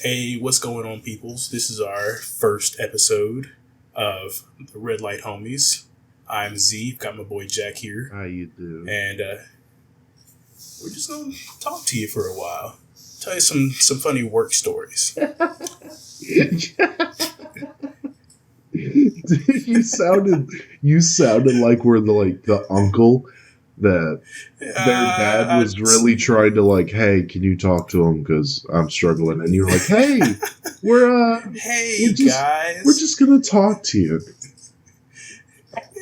Hey, what's going on, peoples? This is our first episode of the Red Light Homies. I'm Z, got my boy Jack here. How you do? And we're just going to talk to you for a while. Tell you some funny work stories. you sounded like we're the uncle that their dad was really trying to hey, can you talk to him because I'm struggling, and you're like, hey, hey guys, we're just gonna talk to you.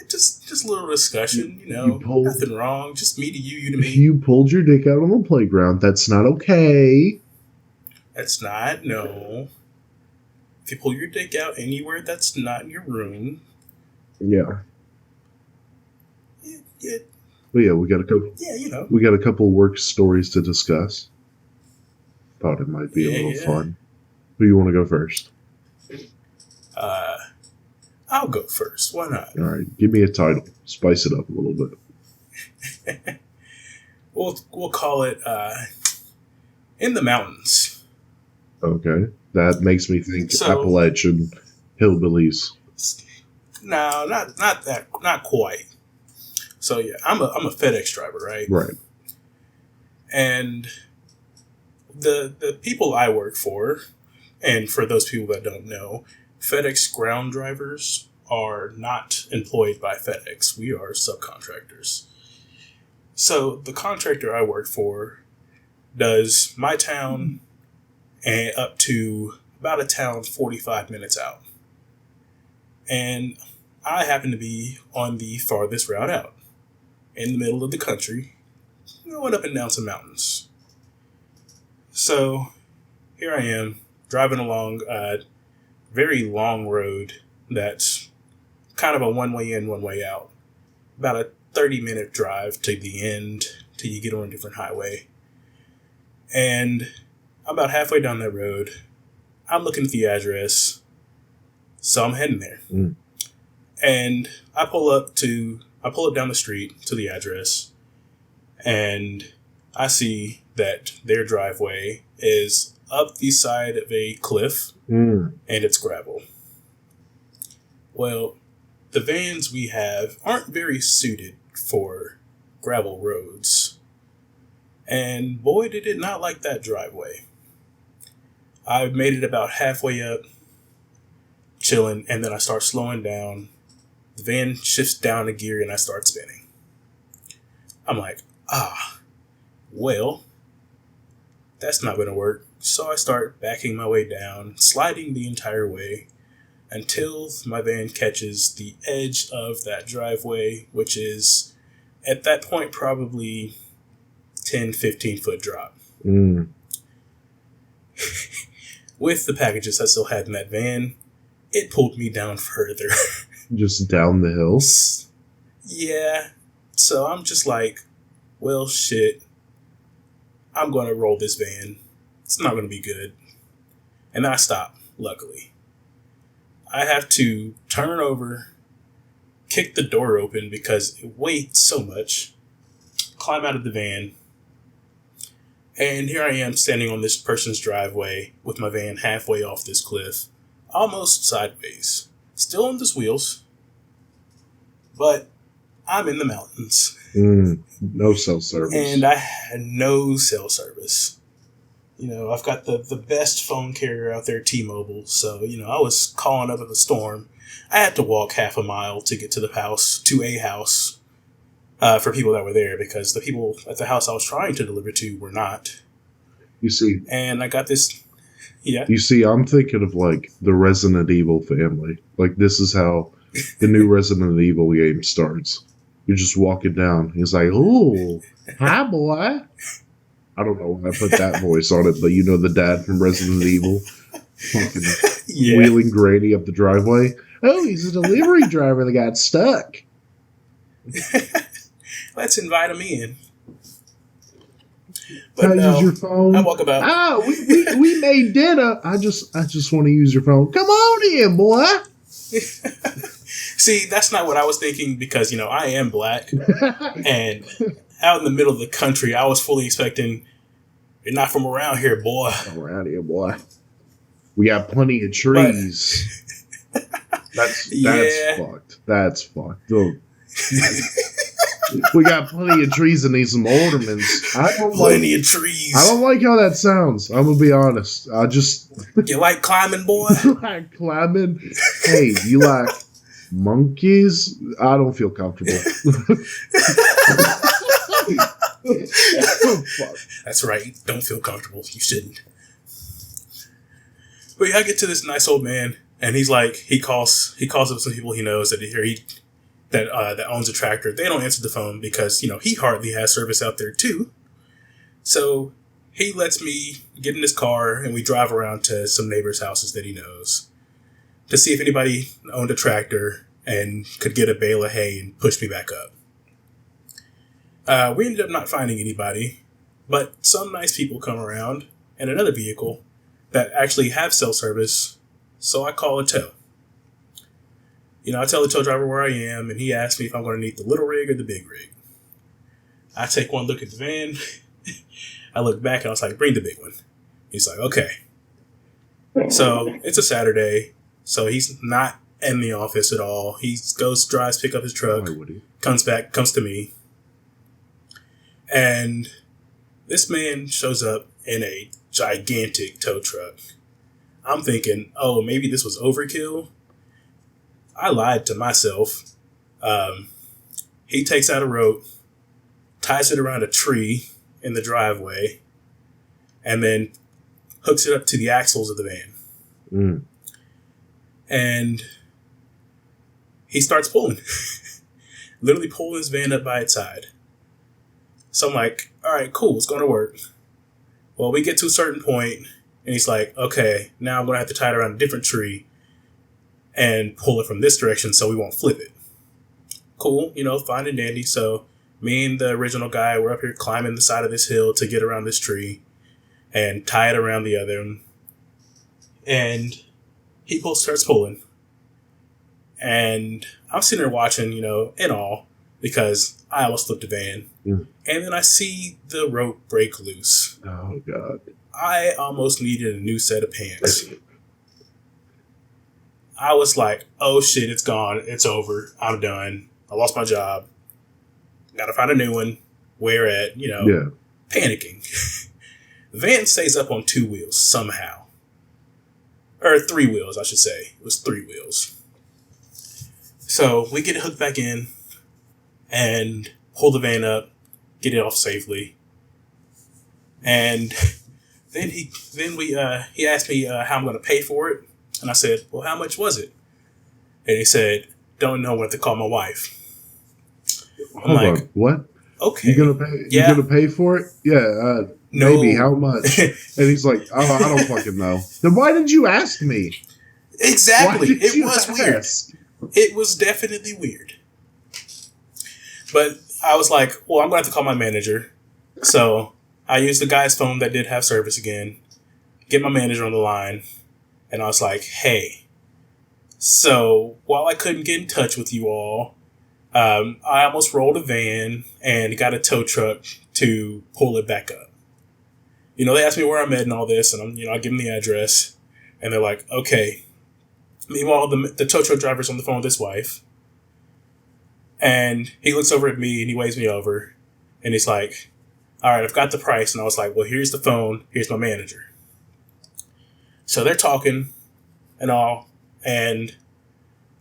Just a little discussion, nothing wrong. Just me to you, you to me. You pulled your dick out on the playground. That's not okay. That's not, no. If you pull your dick out anywhere that's not in your room. Yeah. But yeah, we got a couple. Yeah, We got a couple work stories to discuss. Thought it might be a little fun. Who you want to go first? I'll go first. Why not? All right, give me a title. Spice it up a little bit. We'll call it In the Mountains. Okay, that makes me think Appalachian hillbillies. No, not quite. So yeah, I'm a FedEx driver, right? Right. And the people I work for, and for those people that don't know, FedEx ground drivers are not employed by FedEx. We are subcontractors. So the contractor I work for does my town and up to about a town 45 minutes out. And I happen to be on the farthest route out, in the middle of the country, going up and down some mountains. So here I am, driving along a very long road that's kind of a one-way in, one-way out. About a 30-minute drive to the end till you get on a different highway. And about halfway down that road, I'm looking at the address, so I'm heading there. Mm. And I pull up down the street to the address, and I see that their driveway is up the side of a cliff, and it's gravel. Well, the vans we have aren't very suited for gravel roads. And boy, did it not like that driveway. I made it about halfway up, chilling, and then I start slowing down. The van shifts down a gear and I start spinning. I'm like, well, that's not going to work. So I start backing my way down, sliding the entire way until my van catches the edge of that driveway, which is at that point probably 10, 15 foot drop. Mm. With the packages I still had in that van, it pulled me down further. Just down the hill? Yeah. So I'm just like, well, shit. I'm going to roll this van. It's not going to be good. And then I stop, luckily. I have to turn over, kick the door open because it weighed so much, climb out of the van, and here I am standing on this person's driveway with my van halfway off this cliff, almost sideways. Still on these wheels, but I'm in the mountains. No cell service. And I had no cell service. I've got the best phone carrier out there, T-Mobile. So, I was calling up at the storm. I had to walk half a mile to get to a house, for people that were there, because the people at the house I was trying to deliver to were not. You see. And I got this. Yeah. You see, I'm thinking of the Resident Evil family. This is how the new Resident Evil game starts. You're just walking down. He's like, "Ooh, hi, boy." I don't know why I put that voice on it, but the dad from Resident Evil, fucking wheeling Granny up the driveway. Oh, he's a delivery driver that got stuck. Let's invite him in. But can I use your phone? I walk about. We made dinner. I just want to use your phone. Come on in, boy. See, that's not what I was thinking because, I am black. And out in the middle of the country, I was fully expecting, "You're not from around here, boy." Around here, boy. We got plenty of But trees. That's yeah, fucked. That's fucked. Oh, we got plenty of trees and need some ornaments. plenty of trees. I don't like how that sounds. I'm gonna be honest. I just You like climbing, boy? like climbing. Hey, you like monkeys? I don't feel comfortable. Oh, fuck. That's right. Don't feel comfortable. You shouldn't. But yeah, I get to this nice old man, and he's like, he calls up some people he knows that owns a tractor. They don't answer the phone because he hardly has service out there too. So he lets me get in his car, and we drive around to some neighbors' houses that he knows to see if anybody owned a tractor and could get a bale of hay and push me back up. We ended up not finding anybody, but some nice people come around and another vehicle that actually have cell service, so I call a tow. I tell the tow driver where I am, and he asks me if I'm going to need the little rig or the big rig. I take one look at the van. I look back, and I was like, bring the big one. He's like, okay. So it's a Saturday, so he's not in the office at all. He drives, pick up his truck, comes to me. And this man shows up in a gigantic tow truck. I'm thinking, oh, maybe this was overkill. I lied to myself. He takes out a rope, ties it around a tree in the driveway, and then hooks it up to the axles of the van. Mm. And he starts pulling. Literally pulling his van up by its side. So I'm like, all right, cool, it's going to work. Well, we get to a certain point, and he's like, okay, now I'm going to have to tie it around a different tree and pull it from this direction so we won't flip it. Cool, fine and dandy. So me and the original guy, we're up here climbing the side of this hill to get around this tree and tie it around the other. And he starts pulling. And I'm sitting there watching, in awe, because I almost flipped the van. Mm. And then I see the rope break loose. Oh, God. I almost needed a new set of pants. I was like, oh shit, it's gone. It's over. I'm done. I lost my job. Gotta find a new one. Where at? Panicking. The van stays up on 2 wheels somehow. Or 3 wheels, I should say. It was 3 wheels. So we get it hooked back in and pull the van up, get it off safely. And then he asked me how I'm going to pay for it. And I said, well, how much was it? And he said, don't know what to call my wife. Hold on. What? Okay. You gonna pay? Yeah. You gonna pay for it? Yeah. No. Maybe. How much? And he's like, oh, I don't fucking know. Then why did you ask me? Exactly. It was weird. It was definitely weird. But I was like, well, I'm going to have to call my manager. So I used the guy's phone that did have service again, get my manager on the line, and I was like, hey, so while I couldn't get in touch with you all, I almost rolled a van and got a tow truck to pull it back up. They asked me where I'm at and all this, and I give them the address, and they're like, okay. Meanwhile, the tow truck driver's on the phone with his wife, and he looks over at me and he waves me over, and he's like, all right, I've got the price. And I was like, well, here's the phone. Here's my manager. So they're talking and all, and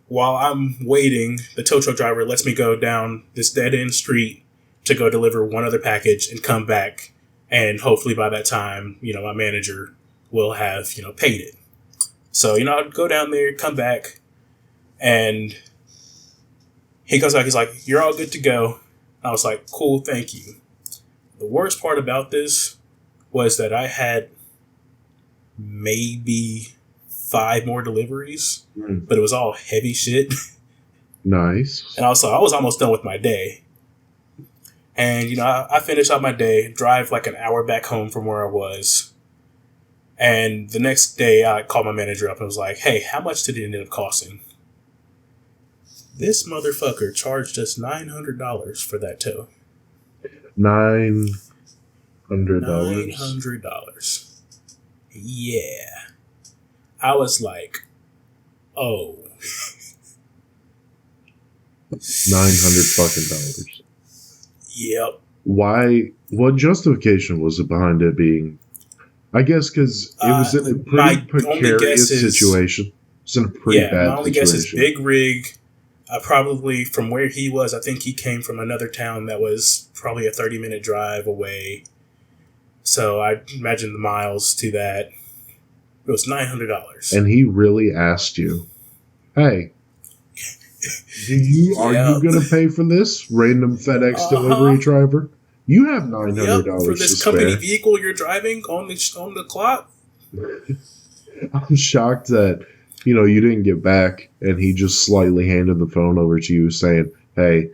while I'm waiting, the tow truck driver lets me go down this dead-end street to go deliver one other package and come back, and hopefully by that time, my manager will have, paid it. So, I'd go down there, come back, and he comes back, he's like, you're all good to go. I was like, cool, thank you. The worst part about this was that I had maybe 5 more deliveries, but it was all heavy shit. Nice. And I was almost done with my day. And, I finished out my day, drive like an hour back home from where I was. And the next day, I called my manager up and was like, hey, how much did it end up costing? This motherfucker charged us $900 for that tow. $900. $900. Yeah. I was like, oh. $900 fucking dollars. Yep. Why? What justification was it behind it being? I guess because it was in a pretty precarious situation. It's in a pretty bad my only situation. guess is big rig. Probably from where he was, I think he came from another town that was probably a 30-minute drive away. So I imagine the miles to that. It was $900. And he really asked you, hey, are you going to pay for this, random FedEx delivery driver? You have $900 for this company vehicle you're driving on the clock. I'm shocked that you didn't get back, and he just slightly handed the phone over to you, saying, "Hey,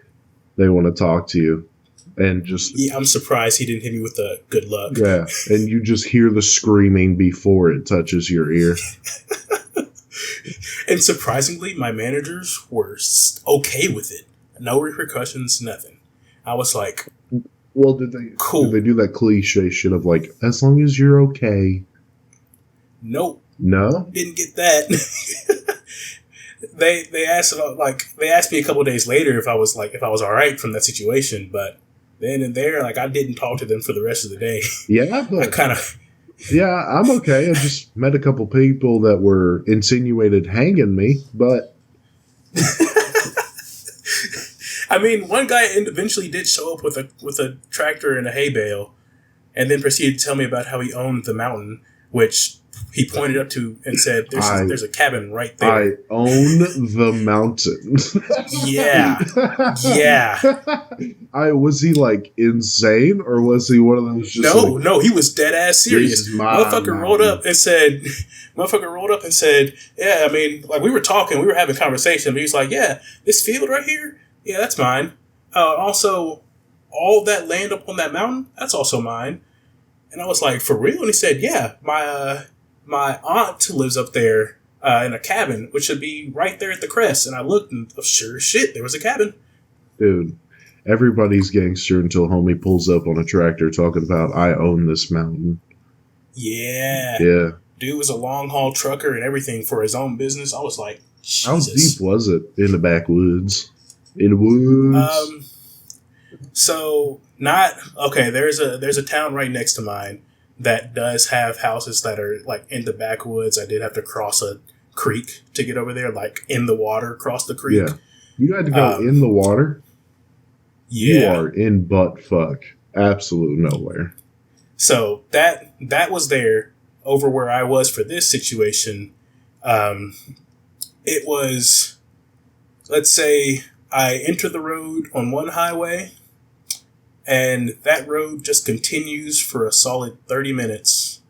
they want to talk to you," and just I'm surprised he didn't hit me with the good luck. Yeah, and you just hear the screaming before it touches your ear. And surprisingly, my managers were okay with it. No repercussions, nothing. I was like, well, did they do that cliche shit of like, as long as you're okay? Nope. No? Didn't get that. They asked me a couple of days later if I was all right from that situation, but then and there, I didn't talk to them for the rest of the day. Yeah, but yeah, I'm okay. I just met a couple people that were insinuated hanging me, but I mean, one guy eventually did show up with a tractor and a hay bale, and then proceeded to tell me about how he owned the mountain, which he pointed up to and said, "There's a cabin right there. I own the mountain." Yeah. Was he insane, or was he one of those? No, he was dead ass serious. Motherfucker rolled up and said, "Yeah, I mean, we were talking, we were having a conversation, but he was like, yeah, this field right here, yeah, that's mine. Also, all that land up on that mountain, that's also mine." And I was like, "For real?" And he said, "Yeah, my aunt lives up there in a cabin, which should be right there at the crest." And I looked, and sure as shit, there was a cabin. Dude, everybody's gangster until homie pulls up on a tractor talking about, "I own this mountain." Yeah. Yeah. Dude was a long haul trucker and everything for his own business. I was like, Jesus. How deep was it in the backwoods? In the woods? So there's a town right next to mine that does have houses that are in the backwoods. I did have to cross a creek to get over there, in the water, cross the creek. Yeah. You had to go in the water? Yeah. You are in butt fuck. Absolute nowhere. So that was there over where I was for this situation. It was, let's say I enter the road on one highway, and that road just continues for a solid 30 minutes.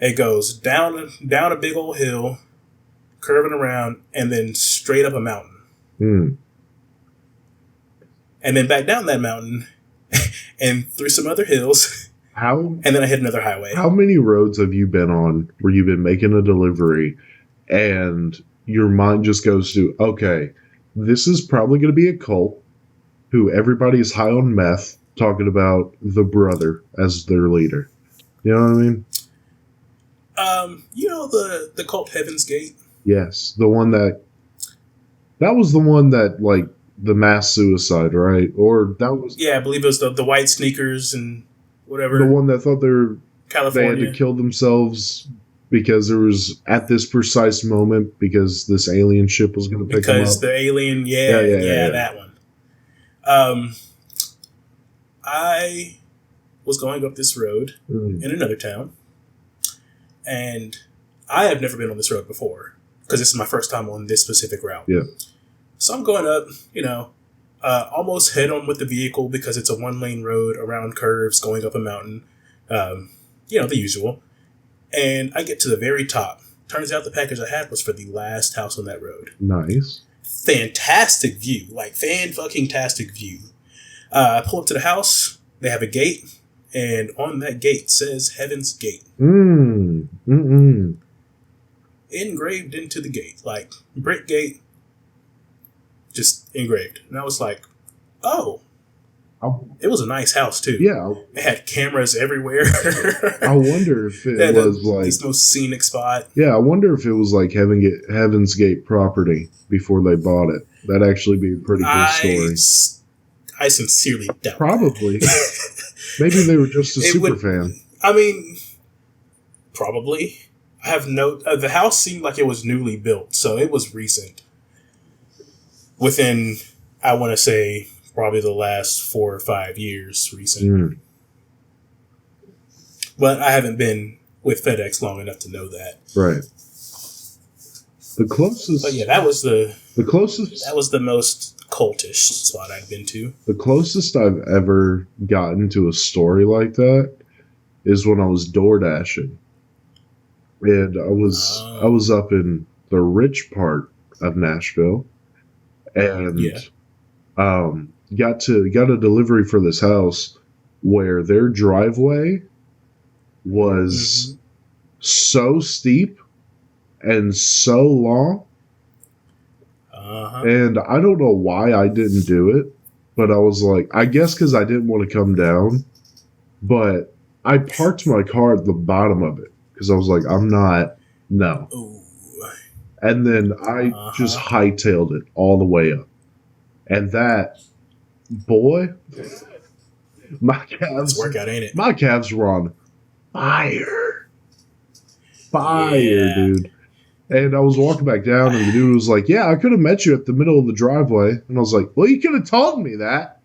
It goes down a big old hill, curving around, and then straight up a mountain. And then back down that mountain, and through some other hills. And then I hit another highway. How many roads have you been on where you've been making a delivery, and your mind just goes to, okay, this is probably going to be a cult who everybody's high on meth talking about the brother as their leader. You know what I mean? The cult Heaven's Gate? Yes. The one that was the one that, the mass suicide, right? Or that was... Yeah, I believe it was the white sneakers and whatever. The one that thought California. They had to kill themselves because there was, at this precise moment, because this alien ship was going to pick them up. Because the alien, yeah, that one. I was going up this road in another town, and I have never been on this road before because this is my first time on this specific route. Yeah. So I'm going up, almost head on with the vehicle because it's a 1-lane road around curves going up a mountain, the usual. And I get to the very top. Turns out the package I had was for the last house on that road. Nice. Fantastic view. Fan-fucking-tastic view. I pull up to the house. They have a gate. And on that gate says Heaven's Gate. Engraved into the gate. Brick gate. Just engraved. And I was like, oh. It was a nice house too. Yeah. It had cameras everywhere. I wonder if it was like this most scenic spot. Yeah, I wonder if it was like Heaven's Gate property before they bought it. That'd actually be a pretty cool story. I sincerely doubt Probably. that. Maybe they were just a super fan. I mean, probably. I have the house seemed like it was newly built, so it was recent. Within, I want to say, probably the last 4 or 5 years recent. Mm. But I haven't been with FedEx long enough to know that. Right. The closest. But yeah, that was the closest. That was the most cultish spot I've been to. The closest I've ever gotten to a story like that is when I was door dashing, and I was up in the rich part of Nashville, and got a delivery for this house where their driveway was so steep and so long. And I don't know why I didn't do it, but I was like, I guess because I didn't want to come down, but I parked my car at the bottom of it because I was like, no. Ooh. And then I just hightailed it all the way up. And that, boy, my calves, workout, ain't it? My calves were on fire, dude. And I was walking back down, and the dude was like, "Yeah, I could have met you at the middle of the driveway." And I was like, "Well, you could have told me that."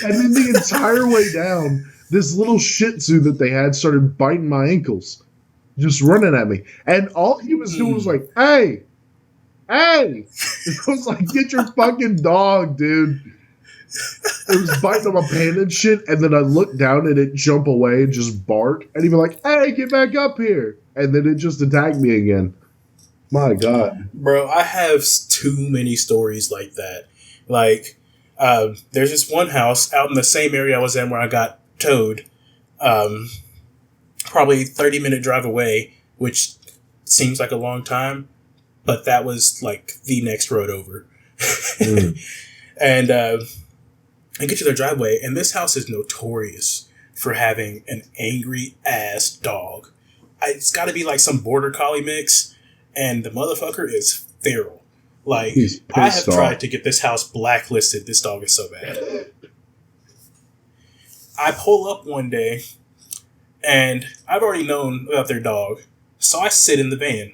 And then the entire way down, this little Shih Tzu that they had started biting my ankles, just running at me. And all he was doing was like, "Hey, hey!" And I was like, "Get your fucking dog, dude." It was biting on my pants and shit, and then I looked down and it jump away and just bark, and he'd be like, "Hey, get back up here!" And then it just attacked me again. My God, bro, I have too many stories like that. Like, there's this one house out in the same area I was in where I got towed, probably 30-minute drive away, which seems like a long time, but that was like the next road over. And I get to their driveway, and this house is notorious for having an angry ass dog. It's got to be like some border collie mix, and the motherfucker is feral. Like, I have tried to get this house blacklisted. This dog is so bad. I pull up one day, and I've already known about their dog, so I sit in the van.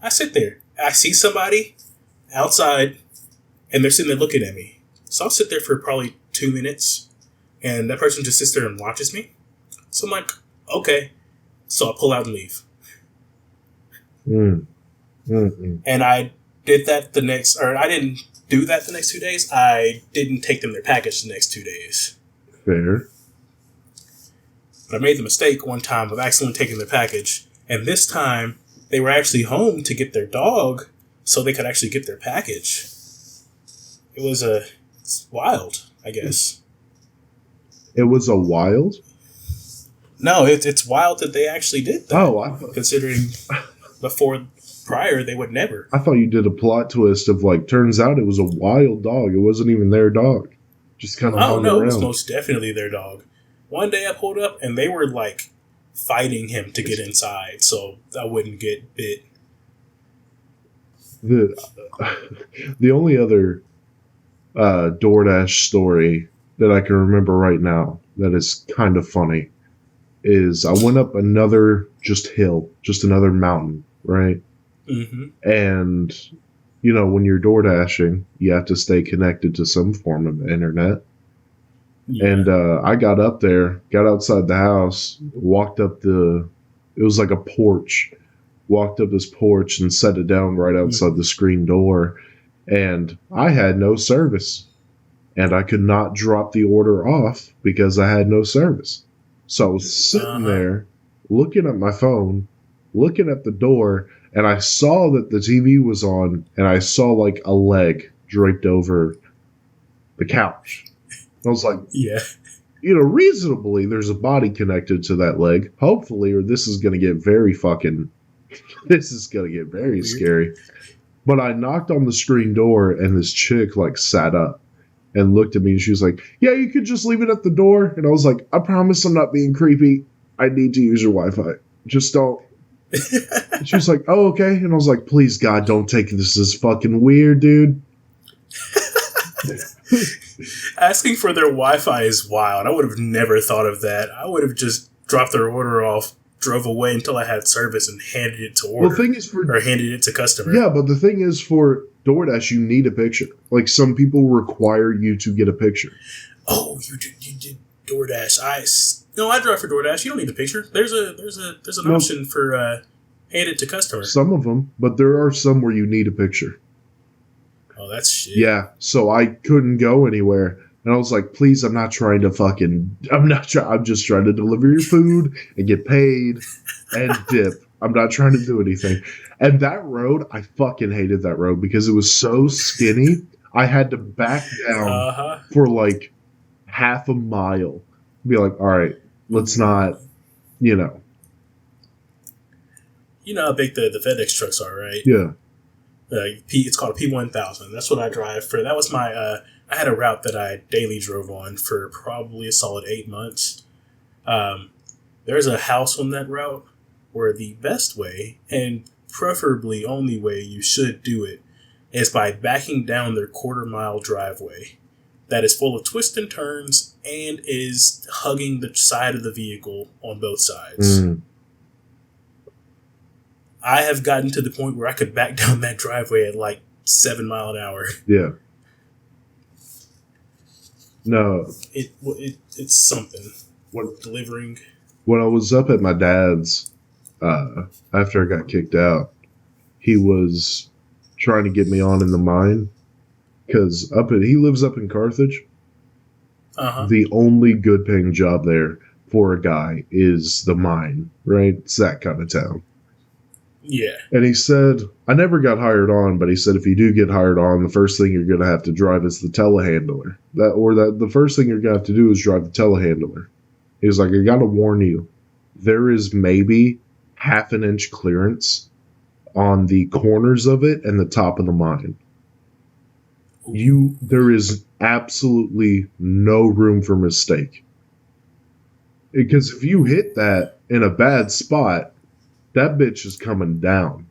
I sit there. I see somebody outside, and they're sitting there looking at me. So I'll sit there for probably 2 minutes, and that person just sits there and watches me. So I'm like, okay. So I pull out and leave. And I did that I didn't do that the next 2 days. I didn't take them their package the next 2 days. Fair. But I made the mistake one time of accidentally taking their package, and this time they were actually home to get their dog so they could actually get their package. It was it's wild, I guess. It was a wild? No, it's wild that they actually did that. Oh, considering prior they would never. I thought you did a plot twist of like, turns out it was a wild dog. It wasn't even their dog. Just kind of hung around. It was most definitely their dog. One day I pulled up and they were like fighting him to get inside so I wouldn't get bit. The only other DoorDash story that I can remember right now that is kind of funny is I went up another another mountain, right? Mm-hmm. And, you know, when you're door dashing, you have to stay connected to some form of internet. Yeah. And I got up there, got outside the house, walked up it was like a porch, walked up this porch and set it down right outside the screen door. And I had no service. And I could not drop the order off because I had no service. So I was sitting there, looking at my phone, looking at the door, and I saw that the TV was on, and I saw like a leg draped over the couch. I was like, yeah. You know, reasonably, there's a body connected to that leg. Hopefully, or this is going to get very scary. But I knocked on the screen door, and this chick like sat up. and looked at me, and she was like, yeah, you could just leave it at the door. And I was like, I promise I'm not being creepy. I need to use your Wi-Fi. Just don't. She was like, oh, okay. And I was like, please, God, don't take this as fucking weird, dude. Asking for their Wi-Fi is wild. I would have never thought of that. I would have just dropped their order off, drove away until I had service, and handed it to order. Well, the thing is or handed it to customer. Yeah, but the thing is, for DoorDash, you need a picture. Like, some people require you to get a picture. Oh, you did DoorDash. No, I drive for DoorDash. You don't need a picture. There's an option for hand it to customer. Some of them, but there are some where you need a picture. Oh, that's shit. Yeah, so I couldn't go anywhere. And I was like, please, I'm not trying to I'm just trying to deliver your food and get paid and dip. I'm not trying to do anything. And that road, I fucking hated that road because it was so skinny. I had to back down for like half a mile. Be like, all right, let's not, You know how big the FedEx trucks are, right? Yeah. It's called a P1000. That's what I drive for. That was my, I had a route that I daily drove on for probably a solid 8 months. There's a house on that route where the best way, and preferably only way you should do it, is by backing down their quarter-mile driveway that is full of twists and turns and is hugging the side of the vehicle on both sides. Mm. I have gotten to the point where I could back down that driveway at like 7 miles an hour. Yeah. No. It's something. What delivering? When I was up at my dad's, after I got kicked out, he was trying to get me on in the mine because he lives up in Carthage. The only good paying job there for a guy is the mine, right? It's that kind of town. Yeah. And he said, I never got hired on, but he said if you do get hired on, the first thing you're going to have to drive is the telehandler. The first thing you're going to have to do is drive the telehandler. He was like, I got to warn you, there is maybe half an inch clearance on the corners of it and the top of the mine. There is absolutely no room for mistake. Because if you hit that in a bad spot, that bitch is coming down.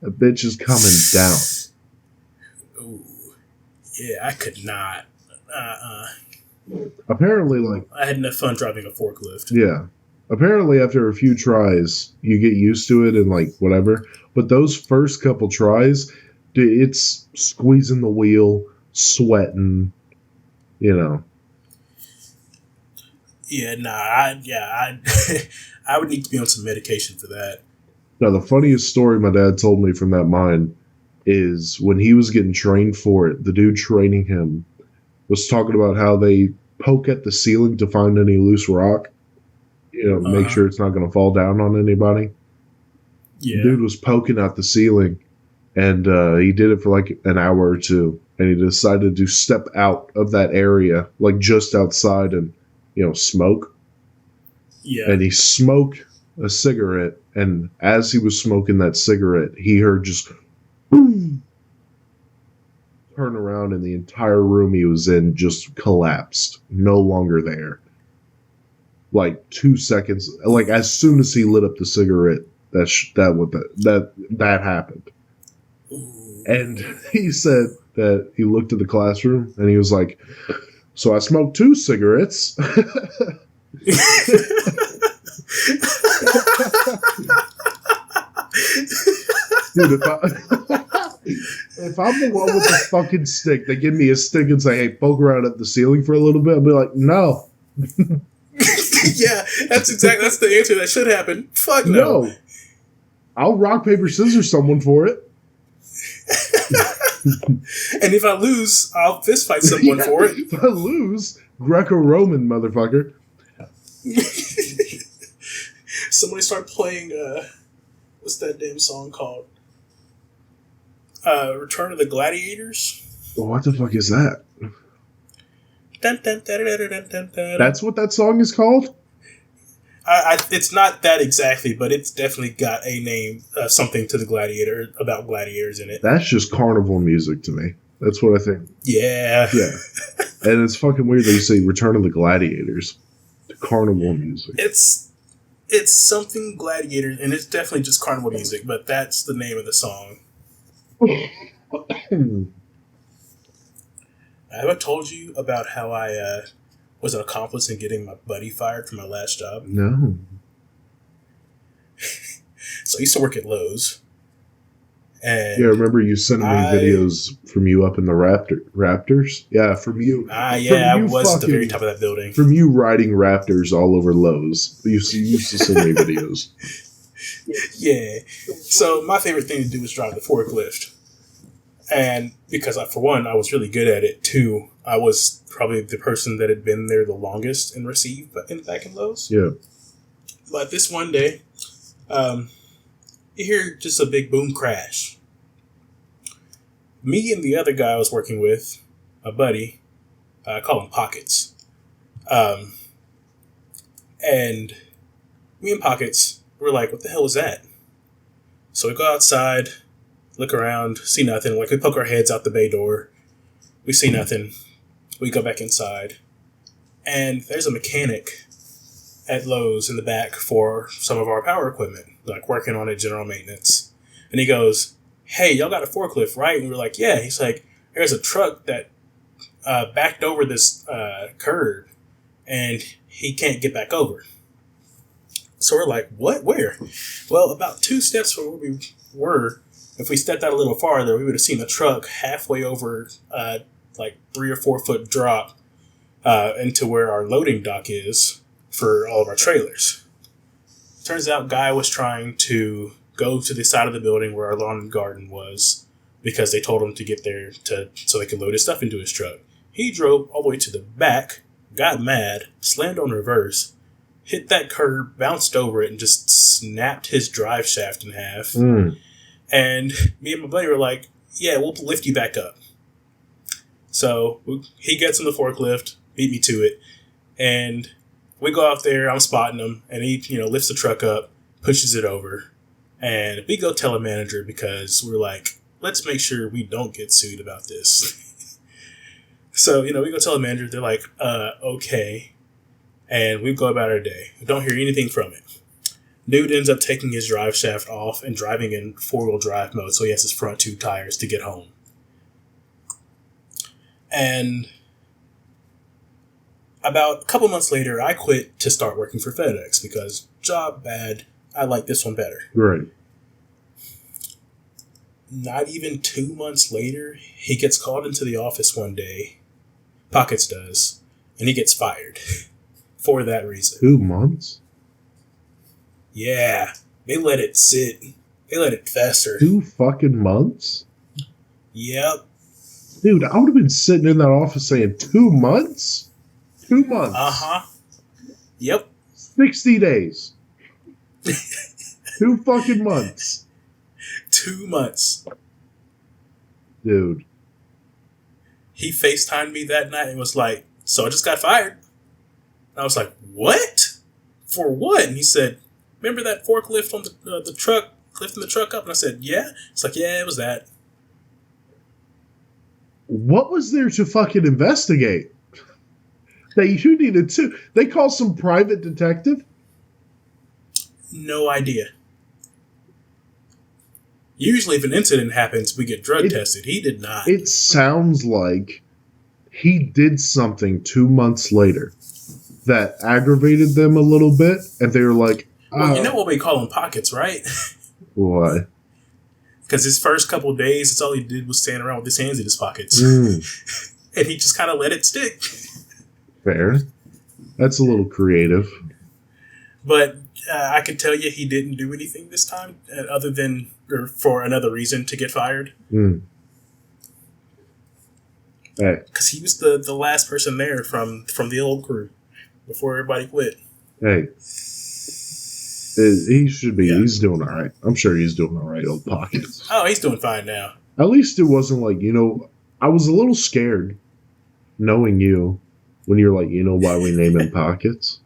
That bitch is coming down. Ooh. Yeah, I could not. Apparently, like... I had enough fun driving a forklift. Yeah. Apparently, after a few tries, you get used to it and, like, whatever. But those first couple tries, it's squeezing the wheel, sweating, you know. Yeah, I would need to be on some medication for that. Now, the funniest story my dad told me from that mine is when he was getting trained for it, the dude training him was talking about how they poke at the ceiling to find any loose rock, make sure it's not going to fall down on anybody. Yeah. The dude was poking at the ceiling, and he did it for like an hour or two, and he decided to step out of that area, like just outside, and smoke. Yeah. And he smoked a cigarette, and as he was smoking that cigarette, he heard just boom, turn around, and the entire room he was in just collapsed. No longer there. Like 2 seconds, like as soon as he lit up the cigarette, that happened. Ooh. And he said that he looked at the classroom and he was like, so I smoked 2 cigarettes. Dude, if I'm the one with the fucking stick, they give me a stick and say, hey, poke around at the ceiling for a little bit, I'll be like, no. Yeah, that's the answer that should happen. Fuck no. I'll rock, paper, scissors someone for it. And if I lose, I'll fist fight someone for it. If I lose, Greco-Roman, motherfucker. Somebody start playing, what's that damn song called? Return of the Gladiators? What the fuck is that? That's what that song is called? It's not that exactly, but it's definitely got a name, something to the gladiator, about gladiators in it. That's just carnival music to me. That's what I think. Yeah. Yeah. And it's fucking weird that you say Return of the Gladiators. The carnival music. It's something gladiator, and it's definitely just carnival music, but that's the name of the song. Have I told you about how I was an accomplice in getting my buddy fired from my last job? No. So I used to work at Lowe's. And yeah, remember you sending me videos from you up in the Raptors? Yeah, from you. Yeah, I was at the very top of that building. From you riding Raptors all over Lowe's. You used to send me videos. Yeah. So my favorite thing to do was drive the forklift. And because, for one, I was really good at it. Two, I was probably the person that had been there the longest and received back in Lowe's. Yeah. But this one day, you hear just a big boom crash. Me and the other guy I was working with, a buddy, I call him Pockets. And me and Pockets were like, what the hell was that? So we go outside, look around, see nothing. Like, we poke our heads out the bay door. We see nothing. We go back inside. And there's a mechanic at Lowe's in the back for some of our power equipment, like working on it, general maintenance. And he goes, hey, y'all got a forklift, right? And we're like, yeah. He's like, there's a truck that backed over this curb, and he can't get back over. So we're like, what? Where? Well, about 2 steps from where we were, if we stepped out a little farther, we would have seen the truck halfway over, like 3 or 4 foot drop into where our loading dock is for all of our trailers. Turns out guy was trying to go to the side of the building where our lawn and garden was because they told him to get there so they could load his stuff into his truck. He drove all the way to the back, got mad, slammed on reverse, hit that curb, bounced over it, and just snapped his drive shaft in half. And me and my buddy were like, yeah, we'll lift you back up. So he gets in the forklift, beat me to it, and we go out there, I'm spotting him, and he, lifts the truck up, pushes it over, and we go tell a manager because we're like, let's make sure we don't get sued about this. So, we go tell the manager, they're like, okay. And we go about our day. We don't hear anything from it. Dude ends up taking his drive shaft off and driving in 4-wheel drive mode, so he has his front 2 tires to get home. And about a couple months later, I quit to start working for FedEx because job bad, I like this one better. Right. Not even 2 months later, he gets called into the office one day. Pockets does. And he gets fired for that reason. 2 months? Yeah. They let it sit. They let it fester. 2 fucking months? Yep. Dude, I would have been sitting in that office saying 2 months? 2 months. Uh-huh. Yep. 60 days. 2 fucking months. 2 months. Dude. He FaceTimed me that night and was like, so I just got fired. I was like, what? For what? And he said, remember that forklift on the truck, lifting the truck up? And I said, yeah. It's like, yeah, it was that. What was there to fucking investigate? That you needed to. They call some private detective? No idea. Usually if an incident happens, we get drug tested. He did not. It sounds like he did something 2 months later that aggravated them a little bit, and they were like, well, you know what we call him Pockets, right? Why? Because his first couple of days, that's all he did was stand around with his hands in his pockets. And he just kind of let it stick. Fair. That's a little creative. But I can tell you he didn't do anything this time other than or for another reason to get fired. Hey. Because he was the last person there from the old crew before everybody quit. Hey. He should be. Yeah. He's doing all right. I'm sure he's doing all right, old Pockets. Oh, he's doing fine now. At least it wasn't like, I was a little scared knowing you when you're like, why we name him Pockets?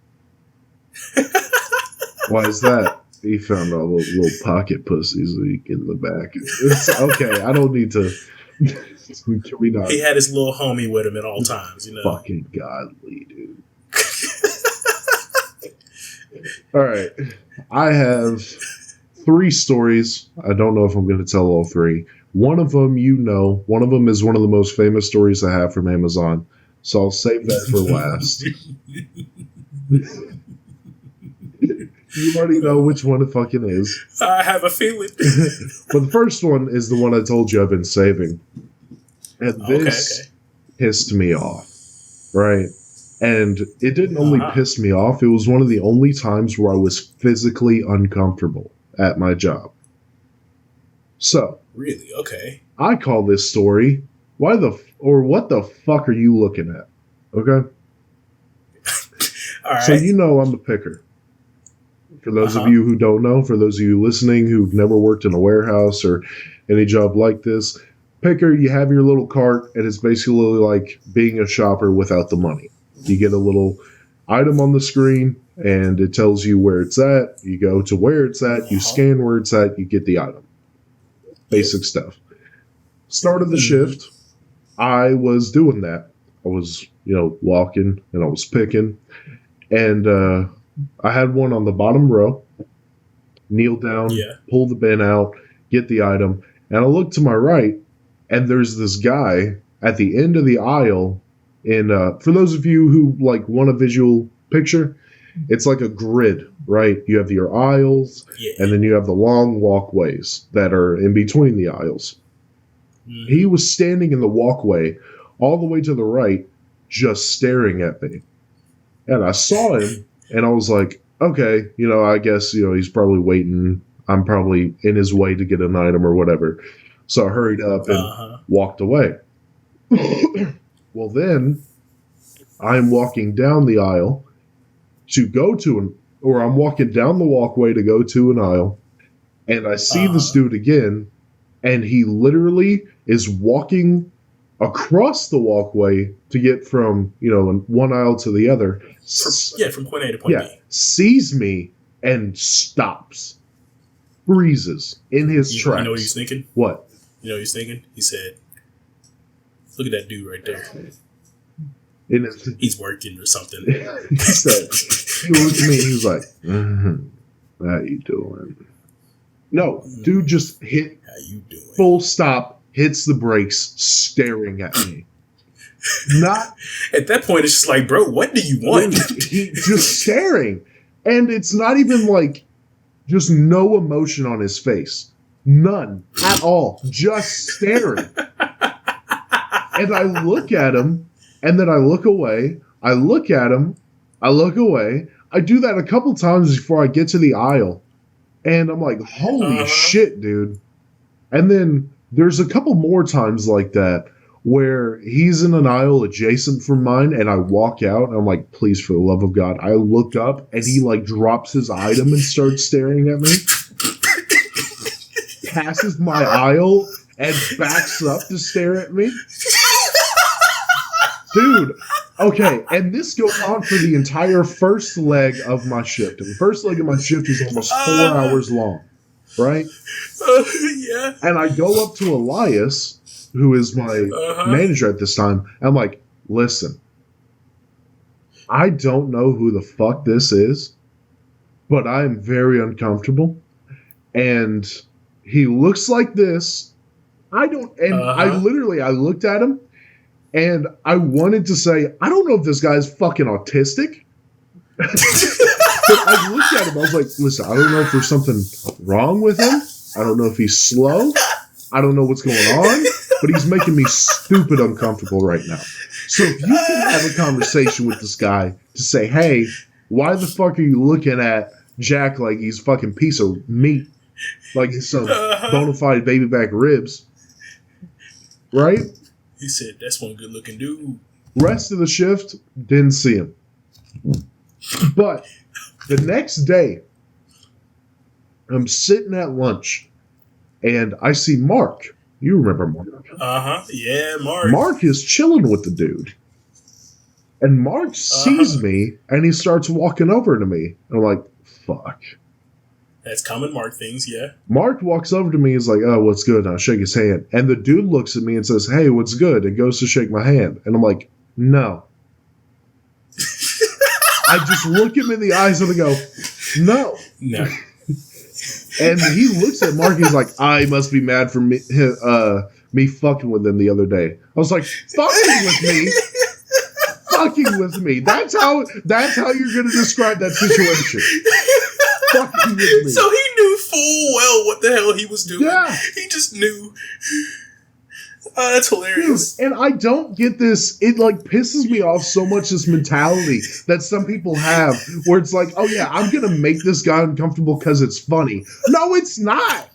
Why is that? He found all those little pocket pussies that he get in the back. It's okay. I don't need to Can we not? He had his little homie with him at all times, Fucking godly, dude. All right. I have 3 stories. I don't know if I'm going to tell all 3. One of them, one of them is one of the most famous stories I have from Amazon. So I'll save that for last. You already know which one it fucking is. I have a feeling. But the first one is the one I told you I've been saving. And this pissed me off. Right? And it didn't only piss me off, it was one of the only times where I was physically uncomfortable at my job. So. Really? Okay. I call this story, what the fuck are you looking at? Okay? All right. So I'm a picker. For those of you who don't know, for those of you listening who've never worked in a warehouse or any job like this, picker, you have your little cart, and it's basically like being a shopper without the money. You get a little item on the screen, and it tells you where it's at. You go to where it's at, you scan where it's at, you get the item. Basic stuff. Start of the shift, I was doing that. I was, walking, and I was picking, and I had one on the bottom row, kneel down, pull the bin out, get the item, and I look to my right, and there's this guy at the end of the aisle. And for those of you who want a visual picture, it's like a grid, right? You have your aisles, and then you have the long walkways that are in between the aisles. Mm. He was standing in the walkway all the way to the right, just staring at me. And I saw him, and I was like, okay, I guess, he's probably waiting. I'm probably in his way to get an item or whatever. So I hurried up and walked away. Well, then I'm walking down the aisle to go to I'm walking down the walkway to go to an aisle, and I see this dude again, and he literally is walking across the walkway to get from, one aisle to the other. From point A to point B. Sees me and stops. Freezes in his tracks. You know what he's thinking? What? You know what he's thinking? He said, look at that dude right there. He's working or something. He looked at me and he was like, how you doing? No, dude just hit how you doing? Full stop, hits the brakes, staring at me. Not at that point, it's just like, bro, what do you want? He just staring. And it's not even just no emotion on his face. None at all. Just staring. And I look at him, and then I look away. I look at him. I look away. I do that a couple times before I get to the aisle. And I'm like, holy shit, dude. And then there's a couple more times like that where he's in an aisle adjacent from mine, and I walk out, and I'm like, please, for the love of God. I look up, and he drops his item and starts staring at me. Passes my aisle and backs up to stare at me. Dude, okay, and this goes on for the entire first leg of my shift. And the first leg of my shift is almost 4 hours long, right? Yeah. And I go up to Elias, who is my manager at this time, and I'm like, listen, I don't know who the fuck this is, but I am very uncomfortable. And he looks like this. I looked at him, and I wanted to say, I don't know if this guy's fucking autistic. But I looked at him, I was like, listen, I don't know if there's something wrong with him. I don't know if he's slow. I don't know what's going on, but he's making me stupid uncomfortable right now. So if you can have a conversation with this guy to say, hey, why the fuck are you looking at Jack like he's a fucking piece of meat? Like he's some bona fide baby back ribs. Right? He said, that's one good looking dude. Rest of the shift, didn't see him. But the next day, I'm sitting at lunch, and I see Mark. You remember Mark? Yeah, Mark. Mark is chilling with the dude. And Mark sees me, and he starts walking over to me. And I'm like, fuck. That's common Mark things, yeah. Mark walks over to me. He's like, "Oh, what's good?" And I shake his hand. And the dude looks at me and says, "Hey, what's good?" And goes to shake my hand. And I'm like, "No." I just look him in the eyes and I go, "No." No. And he looks at Mark. He's like, "I must be mad for me fucking with him the other day." I was like, "Fucking with me? Fucking with me? That's how you're going to describe that situation." Fucking with me. So he knew full well what the hell he was doing. Yeah. He just knew. Oh, that's hilarious. Dude, and I don't get this. It like pisses me off so much, this mentality that some people have where it's like, "Oh yeah, I'm going to make this guy uncomfortable because it's funny." No, it's not.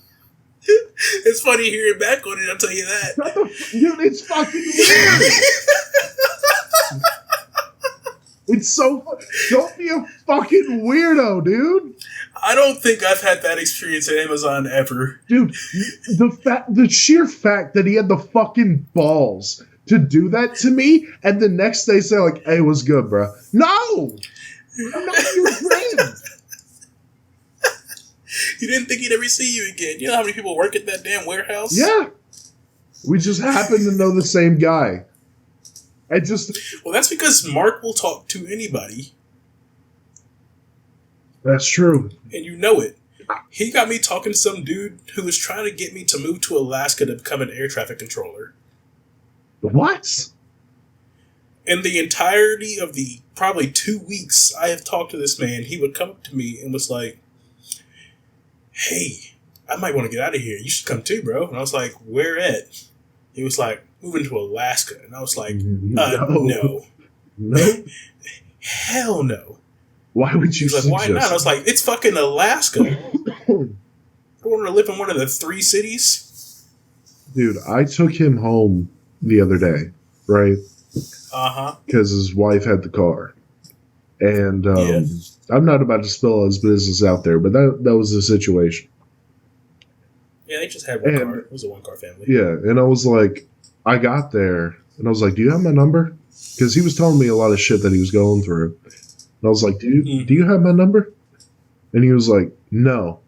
It's funny hearing back on it, I'll tell you that. Dude, it's fucking weird. It's so don't be a fucking weirdo, dude. I don't think I've had that experience at Amazon ever. Dude, the sheer fact that he had the fucking balls to do that to me, and the next day say like, "Hey, what's good, bro?" No! I'm not your friend. You didn't think he'd ever see you again. You know how many people work at that damn warehouse? Yeah. We just happen to know the same guy. Well, that's because Mark will talk to anybody. That's true. And you know it. He got me talking to some dude who was trying to get me to move to Alaska to become an air traffic controller. What? In the entirety of the probably 2 weeks I have talked to this man, he would come up to me and was like, "Hey, I might want to get out of here. You should come too, bro." And I was like, "Where at?" He was like, "Moving to Alaska." And I was like, no. No? Hell no. Why would you He's like, "Why not?" I was like, "It's fucking Alaska. I want to live in one of the 3 cities." Dude, I took him home the other day, right? Uh-huh. Because his wife had the car. And I'm not about to spell his business out there, but that was the situation. Yeah, they just had one car. It was a one-car family. Yeah, and I was like, I got there, and I was like, "Do you have my number?" Because he was telling me a lot of shit that he was going through. And I was like, do you have my number? And he was like, "No."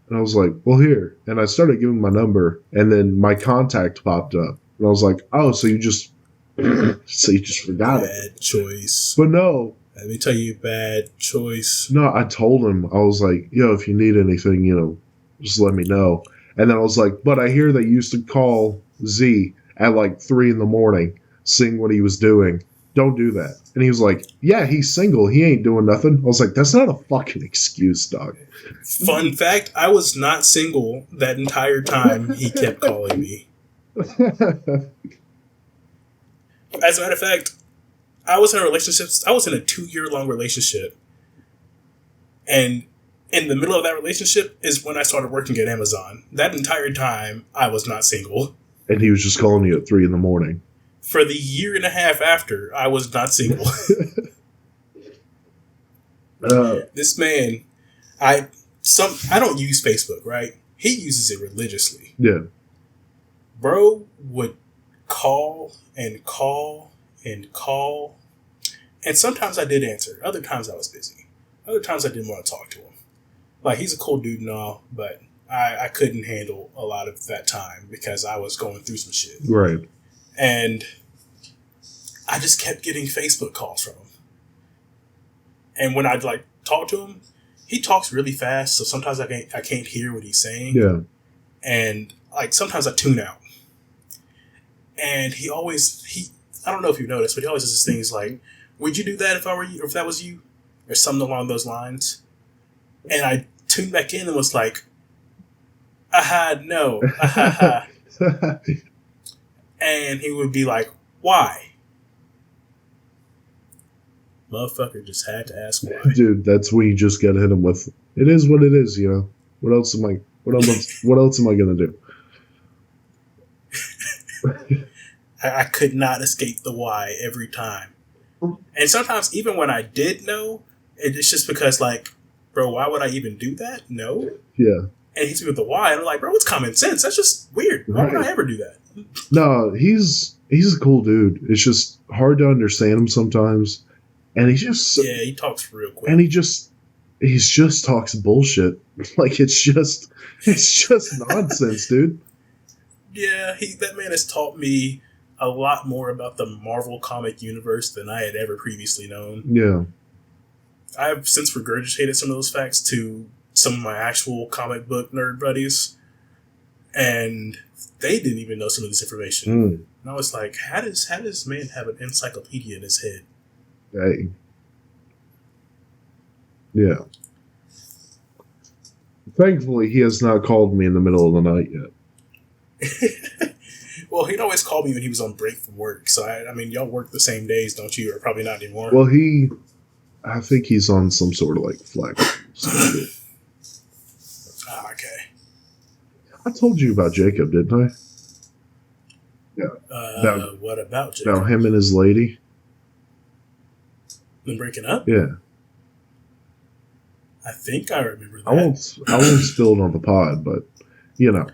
And I was like, "Well, here." And I started giving my number, and then my contact popped up. And I was like, "Oh, so you just forgot it." Bad choice. But no. Let me tell you, bad choice. No, I told him, I was like, "Yo, if you need anything, just let me know." And then I was like, "But I hear they used to call Z at like 3 a.m, seeing what he was doing. Don't do that." And he was like, "Yeah, he's single. He ain't doing nothing." I was like, "That's not a fucking excuse, dog." Fun fact, I was not single that entire time he kept calling me. As a matter of fact, I was in a relationship. I was in a 2-year-long relationship. And in the middle of that relationship is when I started working at Amazon. That entire time, I was not single. And he was just calling you at 3 a.m. For the 1.5 years after, I was not single. This man, I don't use Facebook, right? He uses it religiously. Yeah. Bro would call and call and call. And sometimes I did answer. Other times I was busy. Other times I didn't want to talk to him. Like, he's a cool dude and all, but I couldn't handle a lot of that time because I was going through some shit. Right. And I just kept getting Facebook calls from him. And when I'd like talk to him, he talks really fast, so sometimes I can't hear what he's saying. Yeah. And like sometimes I tune out. And he I don't know if you noticed, but he always does this thing. He's like, "Would you do that if I were you, or if that was you?" Or something along those lines. And I tuned back in and was like, "Aha, no. Aha." And he would be like, "Why?" Motherfucker just had to ask why. Dude, that's when you just gotta hit him with, "It is what it is, What else am I gonna do?" I could not escape the why every time. And sometimes even when I did know, it's just because like, bro, why would I even do that? No. Yeah. And he's with the why, and I'm like, bro, it's common sense. That's just weird. Why would I ever do that? No, he's a cool dude. It's just hard to understand him sometimes. And he's just he talks real quick. And He's just talks bullshit. Like it's just nonsense, dude. Yeah, that man has taught me a lot more about the Marvel comic universe than I had ever previously known. Yeah. I've since regurgitated some of those facts to some of my actual comic book nerd buddies, and they didn't even know some of this information. And I was like, how does this man have an encyclopedia in his head? Hey. Yeah. Thankfully, he has not called me in the middle of the night yet. Well, he'd always call me when he was on break from work. So, I mean, y'all work the same days, don't you? Or probably not anymore. Well, I think he's on some sort of like flex. Okay. I told you about Jacob, didn't I? Yeah. What about Jacob? About him and his lady? Them breaking up? Yeah. I think I remember that. I won't spill it on the pod, but you know,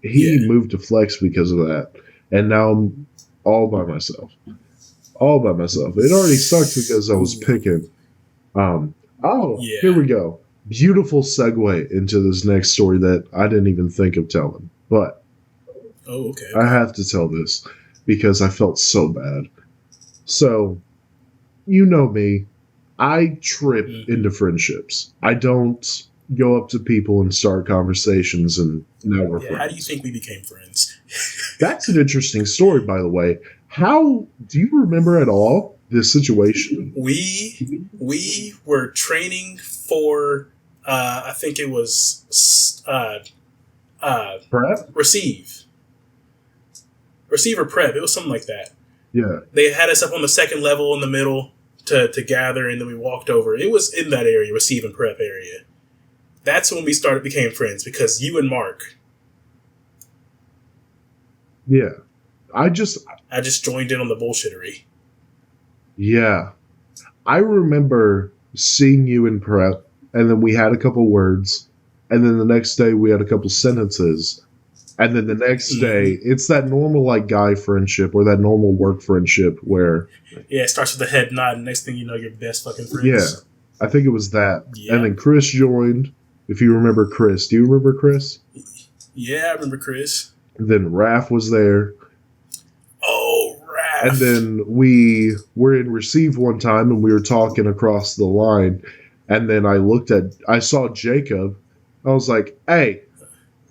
he moved to Flex because of that, and now I'm all by myself. All by myself. It already sucked because I was picking. Here we go. Beautiful segue into this next story that I didn't even think of telling, but okay. I have to tell this because I felt so bad. So, you know me. I trip into friendships. I don't go up to people and start conversations and now we're friends. How do you think we became friends? That's an interesting story, by the way. How do you remember at all this situation? We were training for I think it was Prep? Receive or prep. It was something like that. Yeah. They had us up on the second level in the middle to gather, and then we walked over. It was in that area, receive and prep area. That's when we became friends, because you and Mark. Yeah. I just joined in on the bullshittery. Yeah. I remember seeing you in prep, and then we had a couple words, and then the next day we had a couple sentences, and then the next day it's that normal like guy friendship or that normal work friendship where it starts with the head nod, and next thing you know, you're best fucking friends. Yeah. I think it was that. Yeah. And then Chris joined. If you remember Chris. Do you remember Chris? Yeah, I remember Chris. And then Raph was there. Oh, Raph. And then we were in receive one time and we were talking across the line. And then I saw Jacob. I was like, hey,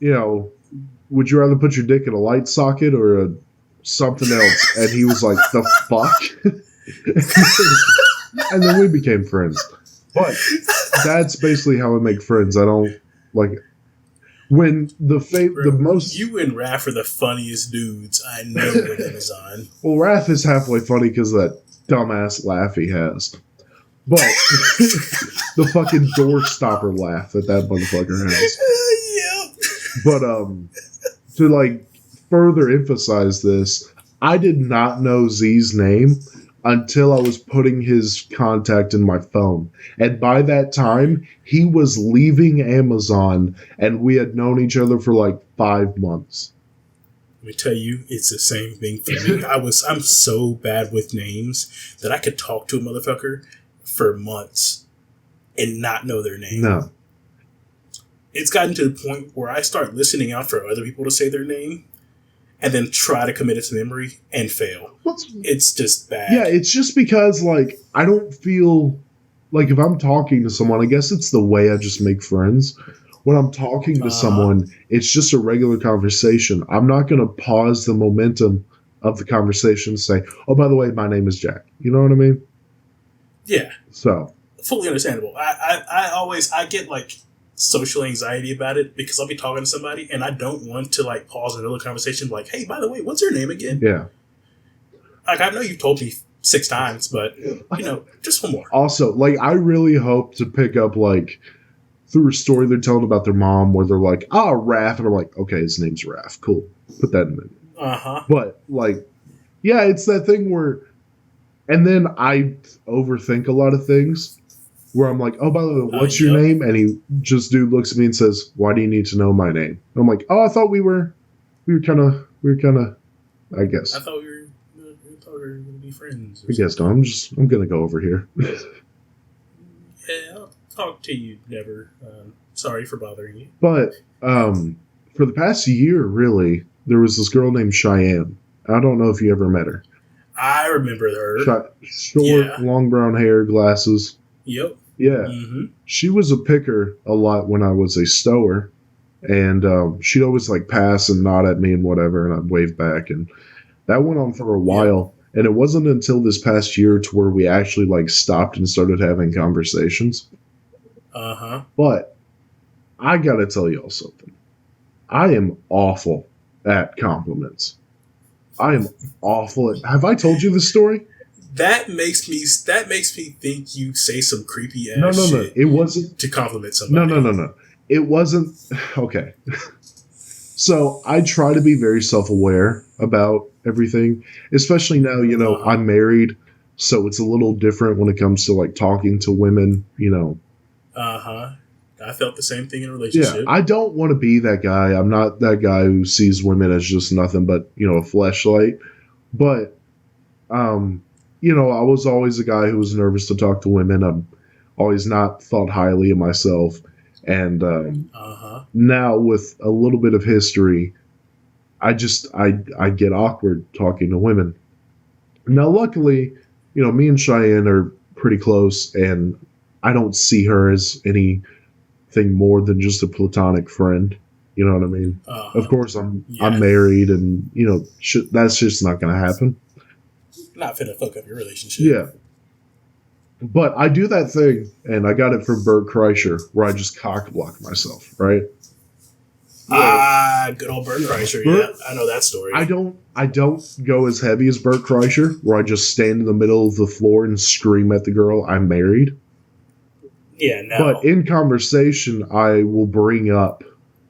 would you rather put your dick in a light socket or something else? And he was like, the fuck? And then we became friends. But that's basically how I make friends. I don't like when the most. You and Raph are the funniest dudes I know on Amazon. Well, Raph is halfway funny because of that dumbass laugh he has. But the fucking door stopper laugh that motherfucker has. Yep. But to like further emphasize this, I did not know Z's name until I was putting his contact in my phone. And by that time, he was leaving Amazon, and we had known each other for like 5 months. Let me tell you, it's the same thing for me. I'm so bad with names that I could talk to a motherfucker for months and not know their name. No. It's gotten to the point where I start listening out for other people to say their name and then try to commit it to memory and fail. It's just bad. Yeah, it's just because, like, I don't feel like if I'm talking to someone, I guess it's the way I just make friends. When I'm talking to someone, it's just a regular conversation. I'm not going to pause the momentum of the conversation and say, oh, by the way, my name is Jack. You know what I mean? Yeah. So. Fully understandable. I get, like, social anxiety about it because I'll be talking to somebody and I don't want to like pause another conversation like, hey, by the way, what's your name again? Yeah. Like, I know you've told me 6 times, but just one more. Also, like, I really hope to pick up like through a story they're telling about their mom where they're like, Raph, and I'm like, okay, his name's Raph. Cool. Put that in there. But like, yeah, it's that thing where and then I overthink a lot of things. Where I'm like, oh, by the way, what's your name? And dude looks at me and says, why do you need to know my name? And I'm like, oh, I thought we were kind of, I guess. I thought we were going to be friends. I guess not. I'm going to go over here. Yeah, talk to you. Never. Sorry for bothering you. But for the past year, really, there was this girl named Cheyenne. I don't know if you ever met her. I remember her. Short, long brown hair, glasses. Yep. Yeah. Mm-hmm. She was a picker a lot when I was a stower. And she'd always like pass and nod at me and whatever, and I'd wave back. And that went on for a while. Yep. And it wasn't until this past year to where we actually like stopped and started having conversations. Uh-huh. But I gotta tell y'all something. I am awful at compliments. I am awful at... Have I told you this story? That makes me think you say some creepy ass shit. No. It wasn't to compliment somebody. No. It wasn't... Okay. So I try to be very self-aware about everything, especially now, you know, I'm married, so it's a little different when it comes to like talking to women, you know. Uh-huh. I felt the same thing in a relationship. Yeah, I don't want to be that guy. I'm not that guy who sees women as just nothing but, you know, a fleshlight. But, you know, I was always a guy who was nervous to talk to women. I've always not thought highly of myself. And now with a little bit of history, I get awkward talking to women. Now, luckily, you know, me and Cheyenne are pretty close, and I don't see her as anything more than just a platonic friend. You know what I mean? Of course, I'm married, and you know that's just not going to happen. Not finna fuck up your relationship. Yeah. But I do that thing, and I got it from Bert Kreischer, where I just cock block myself, right? Good old Bert Kreischer. Yeah, I know that story. I don't go as heavy as Bert Kreischer, where I just stand in the middle of the floor and scream at the girl I'm married. Yeah, no. But in conversation, I will bring up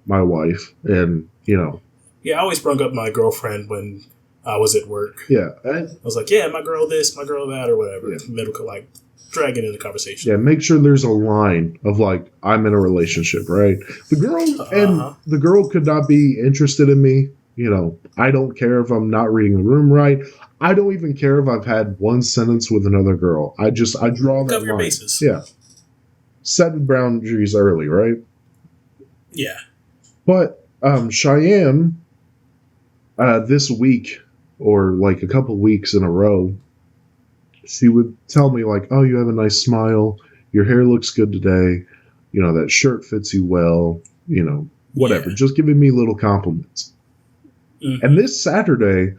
my wife, and you know. Yeah, I always brought up my girlfriend when I was at work. Yeah, I was like, yeah, my girl this, my girl that, or whatever. Yeah. Medical, like. Dragging into the conversation. Yeah, make sure there's a line of like I'm in a relationship, right? The girl could not be interested in me. You know, I don't care if I'm not reading the room right. I don't even care if I've had one sentence with another girl. I draw that Cover your line. bases. Yeah, setting boundaries early, right? Yeah. But Cheyenne, this week or like a couple weeks in a row, she would tell me like, oh, you have a nice smile. Your hair looks good today. You know, that shirt fits you well. You know, whatever. Yeah. Just giving me little compliments. Mm-hmm. And this Saturday,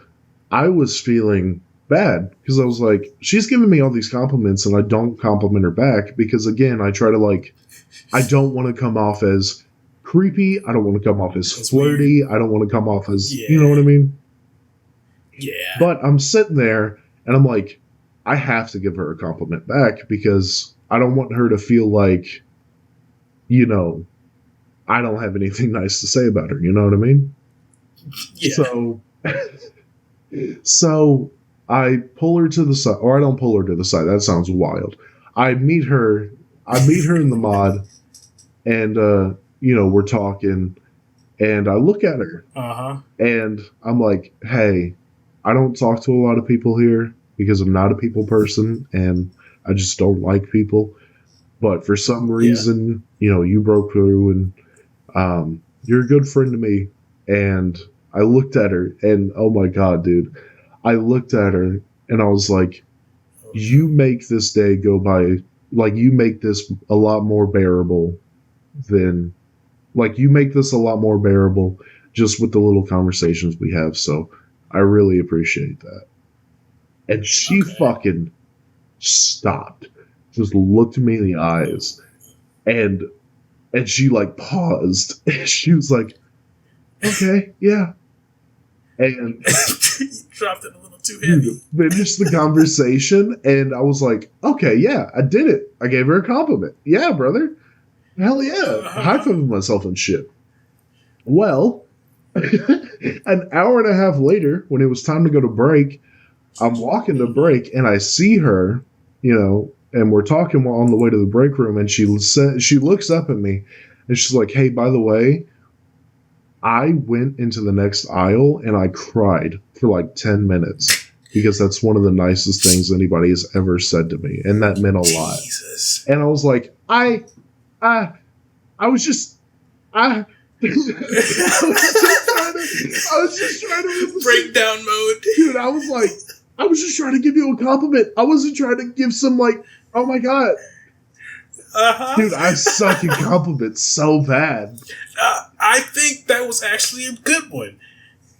I was feeling bad because I was like, she's giving me all these compliments and I don't compliment her back because, again, I try to like, I don't want to come off as creepy. I don't want to come off as flirty. I don't want to come off as, you know what I mean? Yeah. But I'm sitting there and I'm like, I have to give her a compliment back because I don't want her to feel like, you know, I don't have anything nice to say about her. You know what I mean? Yeah. So I pull her to the side, or I don't pull her to the side. That sounds wild. I meet her in the mod, and you know, we're talking, and I look at her, and I'm like, hey, I don't talk to a lot of people here. Because I'm not a people person and I just don't like people. But for some reason, you know, you broke through and you're a good friend to me. And I looked at her and, oh my God, dude. I looked at her and I was like, you make this day go by, like you make this a lot more bearable than, like you make this a lot more bearable just with the little conversations we have. So I really appreciate that. And she fucking stopped, just looked me in the eyes, and she like paused. She was like, "Okay, yeah," and you dropped it a little too heavy. Finished the conversation, and I was like, "Okay, yeah, I did it. I gave her a compliment. Yeah, brother, hell yeah, high-fiving myself and shit." Well, an hour and a half later, when it was time to go to break. I'm walking to break and I see her, you know, and we're talking on the way to the break room and she looks up at me and she's like, hey, by the way, I went into the next aisle and I cried for like 10 minutes because that's one of the nicest things anybody has ever said to me. And that meant a lot. Jesus. And I was like, I I was just, I, I was just trying to breakdown mode, dude. I was just trying to give you a compliment. I wasn't trying to give some like, oh my god, dude. I suck at compliments so bad. I think that was actually a good one.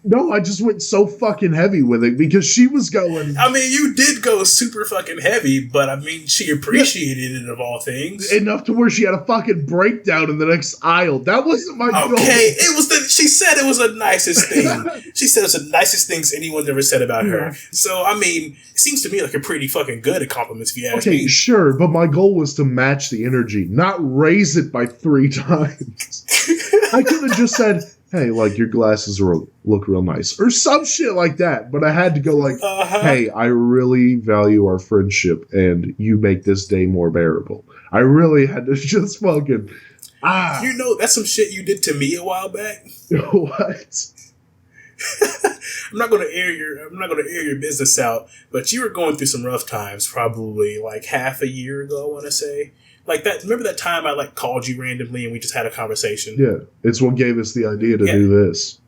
No, I just went so fucking heavy with it because she was going. I mean, you did go super fucking heavy, but I mean, she appreciated it of all things. Enough to where she had a fucking breakdown in the next aisle. That wasn't my goal. Okay, it was she said it was the nicest thing. She said it was the nicest things anyone's ever said about her. So, I mean, it seems to me like you're pretty fucking good at compliments, if you ask me. Okay, sure, but my goal was to match the energy, not raise it by 3 times. I could have just said, hey, like, your glasses look real nice. Or some shit like that. But I had to go like, hey, I really value our friendship and you make this day more bearable. I really had to just fucking... You know, that's some shit you did to me a while back. What? I'm not gonna air your business out, but you were going through some rough times probably like half a year ago, I wanna say. Like that. Remember that time I like called you randomly and we just had a conversation? Yeah, it's what gave us the idea to do this.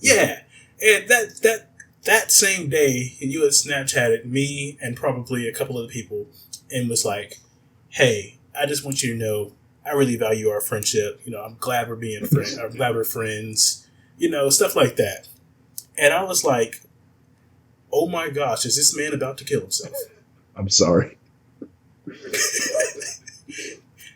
Yeah, and that same day, you had Snapchatted me and probably a couple other people, and was like, "Hey, I just want you to know I really value our friendship. You know, I'm glad we're being friends. I'm glad we're friends. You know, stuff like that." And I was like, "Oh my gosh, is this man about to kill himself?" I'm sorry.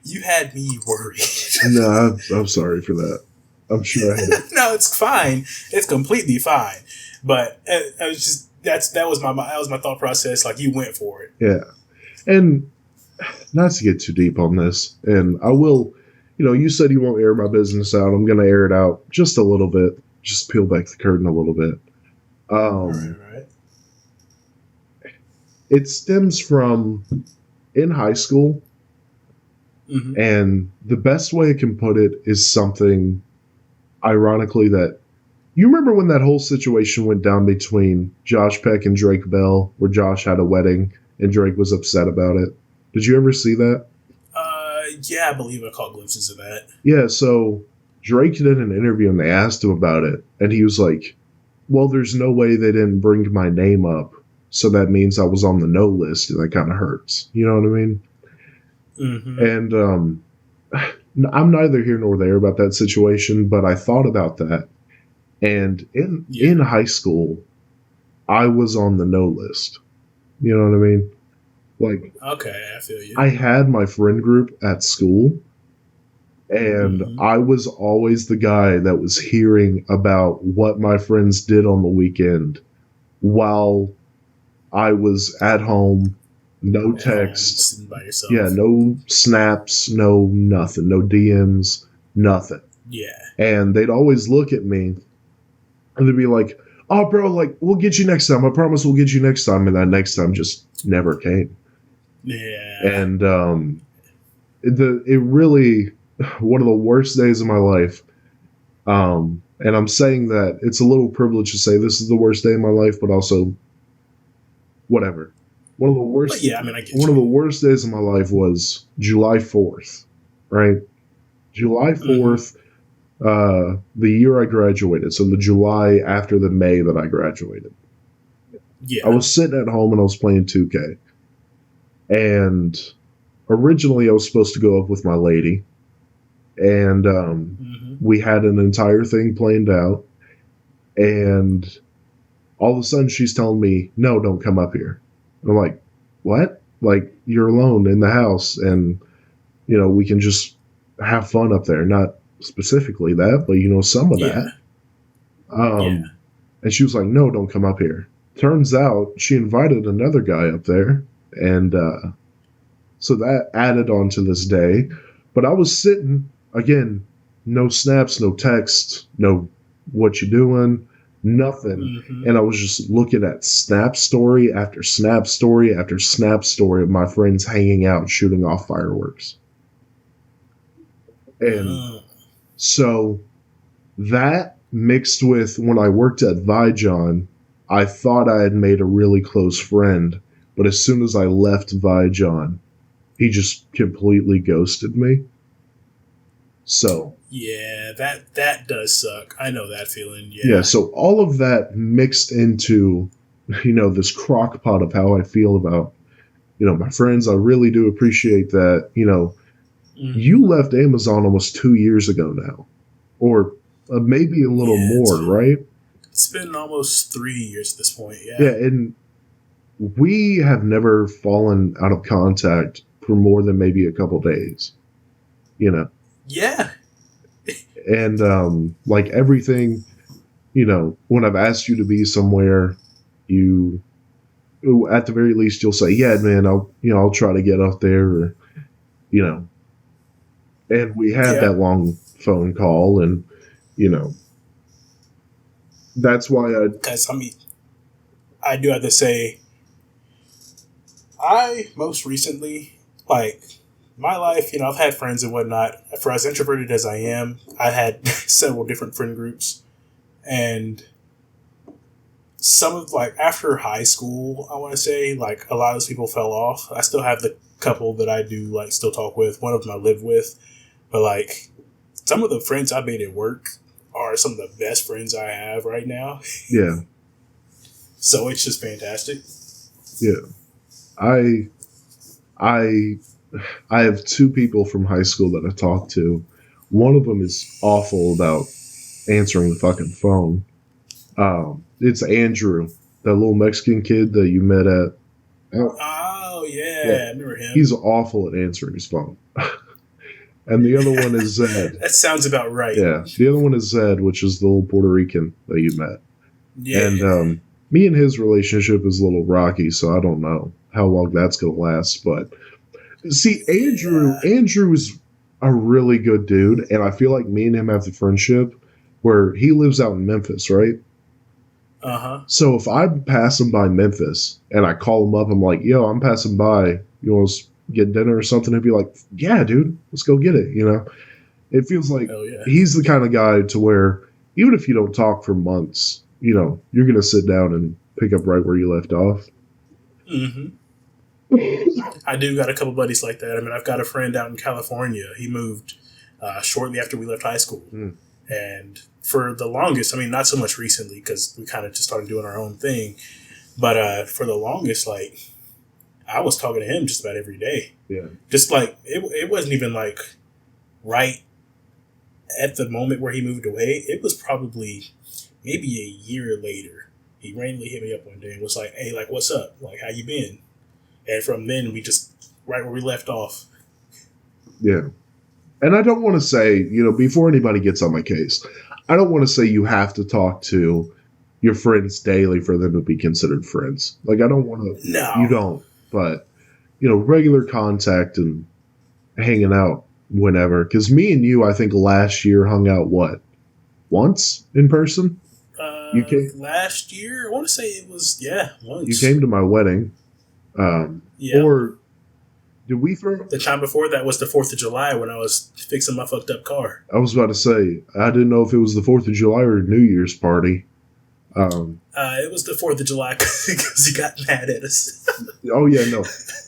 You had me worried. No, I'm sorry for that. I'm sure I had it. No, it's fine. It's completely fine. But I was just that was my thought process. Like, you went for it. Yeah, and not to get too deep on this, and I will. You know, you said you won't air my business out. I'm going to air it out just a little bit. Just peel back the curtain a little bit. Right. It stems from in high school. Mm-hmm. And the best way I can put it is something, ironically, that you remember when that whole situation went down between Josh Peck and Drake Bell, where Josh had a wedding and Drake was upset about it. Did you ever see that? Yeah, I believe I caught glimpses of that. Yeah, so Drake did an interview and they asked him about it, and he was like, well, there's no way they didn't bring my name up, so that means I was on the no list, and that kind of hurts. You know what I mean? Mm-hmm. And I'm neither here nor there about that situation, but I thought about that. And in high school, I was on the no list. You know what I mean? Like, okay, I feel you. I had my friend group at school, and I was always the guy that was hearing about what my friends did on the weekend while I was at home. No texts. By yourself. Yeah, no snaps, no nothing, no DMs, nothing. Yeah. And they'd always look at me and they'd be like, oh, bro, like, we'll get you next time. I promise we'll get you next time. And that next time just never came. Yeah. And it really, one of the worst days of my life. And I'm saying that it's a little privilege to say this is the worst day of my life, but also whatever. One of the worst. But yeah, I mean, I get one of the worst days of my life was July 4th, right? July 4th, the year I graduated. So the July after the May that I graduated. Yeah. I was sitting at home and I was playing 2K. And originally I was supposed to go up with my lady. And we had an entire thing planned out. And all of a sudden she's telling me, no, don't come up here. I'm like, what? Like, you're alone in the house and, you know, we can just have fun up there. Not specifically that, but, you know, some of that. And she was like, no, don't come up here. Turns out she invited another guy up there. And so that added on to this day. But I was sitting, again, no snaps, no texts, no what you doing, nothing. And I was just looking at snap story after snap story after snap story of my friends hanging out and shooting off fireworks. And so that mixed with when I worked at Vijon, I thought I had made a really close friend. But as soon as I left Vijon, he just completely ghosted me. So Yeah, that does suck. I know that feeling. yeah, Yeah. so all of that mixed into, this crock pot of how I feel about, my friends. I really do appreciate that, you Hmm. left Amazon almost 2 years ago now, or maybe a little Yeah, more, right? it's been almost 3 years at this point. Yeah, Yeah. and we have never fallen out of contact for more than maybe a couple days, you know, Yeah. and like everything, when I've asked you to be somewhere, you at the very least you'll say, yeah, man, I'll try to get up there, or, you know, and we had Yeah. that long phone call, and you know that's why I Because I mean, I do have to say, I most recently, like, my life, I've had friends and whatnot. For as introverted as I am, I had several different friend groups. And some of, like, after high school, I want to say, like, a lot of those people fell off. I still have the couple that I do, like, still talk with. One of them I live with. But, like, some of the friends I made at work are some of the best friends I have right now. yeah, So it's just fantastic. yeah, I I I have two people from high school that I talk to. One of them is awful about answering the fucking phone. It's Andrew, that little Mexican kid that you met at. Oh, Oh, yeah, yeah. I remember him. he's awful at answering his phone. And the other one is Zed. That sounds about right. Yeah, the other one is Zed, which is the little Puerto Rican that you met. And Yeah. me and his relationship is a little rocky, so I don't know how long that's gonna last. But see, Andrew, Yeah. Andrew's a really good dude, and I feel like me and him have the friendship where he lives out in Memphis, right? Uh-huh. So if I pass him by Memphis and I call him up, I'm like, "Yo, I'm passing by. You want to get dinner or something?" He'd be like, "Yeah, dude, let's go get it." It feels like Hell yeah. he's the kind of guy to where even if you don't talk for months, you're gonna sit down and pick up right where you left off. Hmm. I do got a couple buddies like that. I mean, I've got a friend out in California. He moved shortly after we left high school. Mm. And for the longest, I mean, not so much recently because we kind of just started doing our own thing. But for the longest, like, I was talking to him just about every day. Yeah. Just like, it wasn't even like right at the moment where he moved away. It was probably maybe a year later. He randomly hit me up one day and was like, "Hey, like, what's up? Like, how you been?" And from then, we just right where we left off. Yeah. And I don't want to say, before anybody gets on my case, I don't want to say you have to talk to your friends daily for them to be considered friends. Like, I don't want to, you No. don't, but, regular contact and hanging out whenever. Because me and you, I think last year hung out, what, once in person? You came, Last year, I want to say it was, yeah, once. you came to my wedding. Yeah. Or did we throw? The time before that was the 4th of July when I was fixing my fucked up car. I was about to say, I didn't know if it was the 4th of July or New Year's party. It was the 4th of July because you got mad at us. Oh, yeah, no.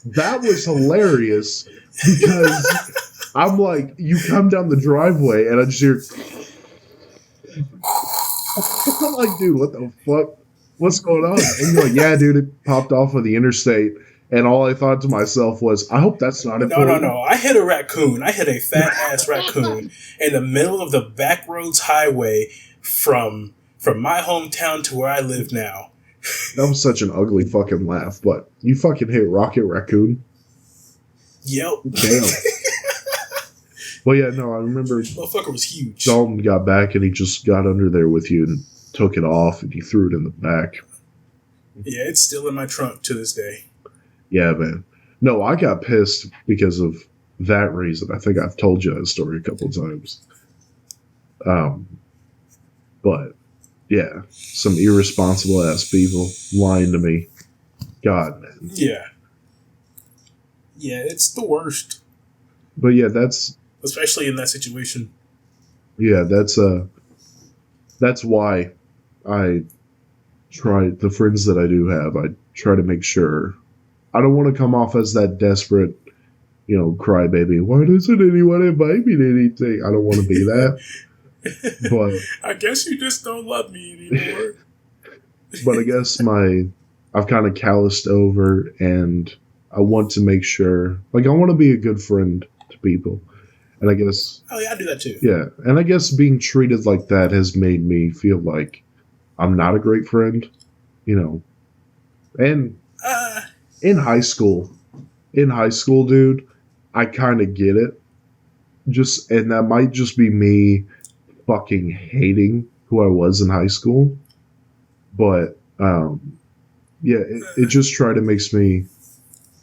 That was hilarious because I'm like, you come down the driveway and I just hear. I'm like, dude, what the fuck? What's going on? And you're like, yeah, dude, it popped off of the interstate. And all I thought to myself was, I hope that's not important. No. I hit a raccoon. I hit a fat ass raccoon in the middle of the back roads highway from my hometown to where I live now. That was such an ugly fucking laugh, but you fucking hit Rocket Raccoon. Yep. Damn. Well, yeah, no, I remember Motherfucker was huge. Dalton got back and he just got under there with you and took it off and he threw it in the back. Yeah, it's still in my trunk to this day. Yeah, man. No, I got pissed because of that reason. I think I've told you that story a couple of times. But yeah, some irresponsible ass people lying to me. God, man. Yeah. Yeah, it's the worst. But yeah, that's especially in that situation. Yeah, that's why I try the friends that I do have. I try to make sure I don't want to come off as that desperate, crybaby. Why doesn't anyone invite me to anything? I don't want to be that. But I guess you just don't love me anymore. but I guess I've kind of calloused over, and I want to make sure, I want to be a good friend to people. And I guess, oh yeah, I do that too. yeah, and I guess being treated like that has made me feel like I'm not a great friend, And in high school, dude, I kind of get it. And that might just be me fucking hating who I was in high school. But, yeah, it just try to makes me,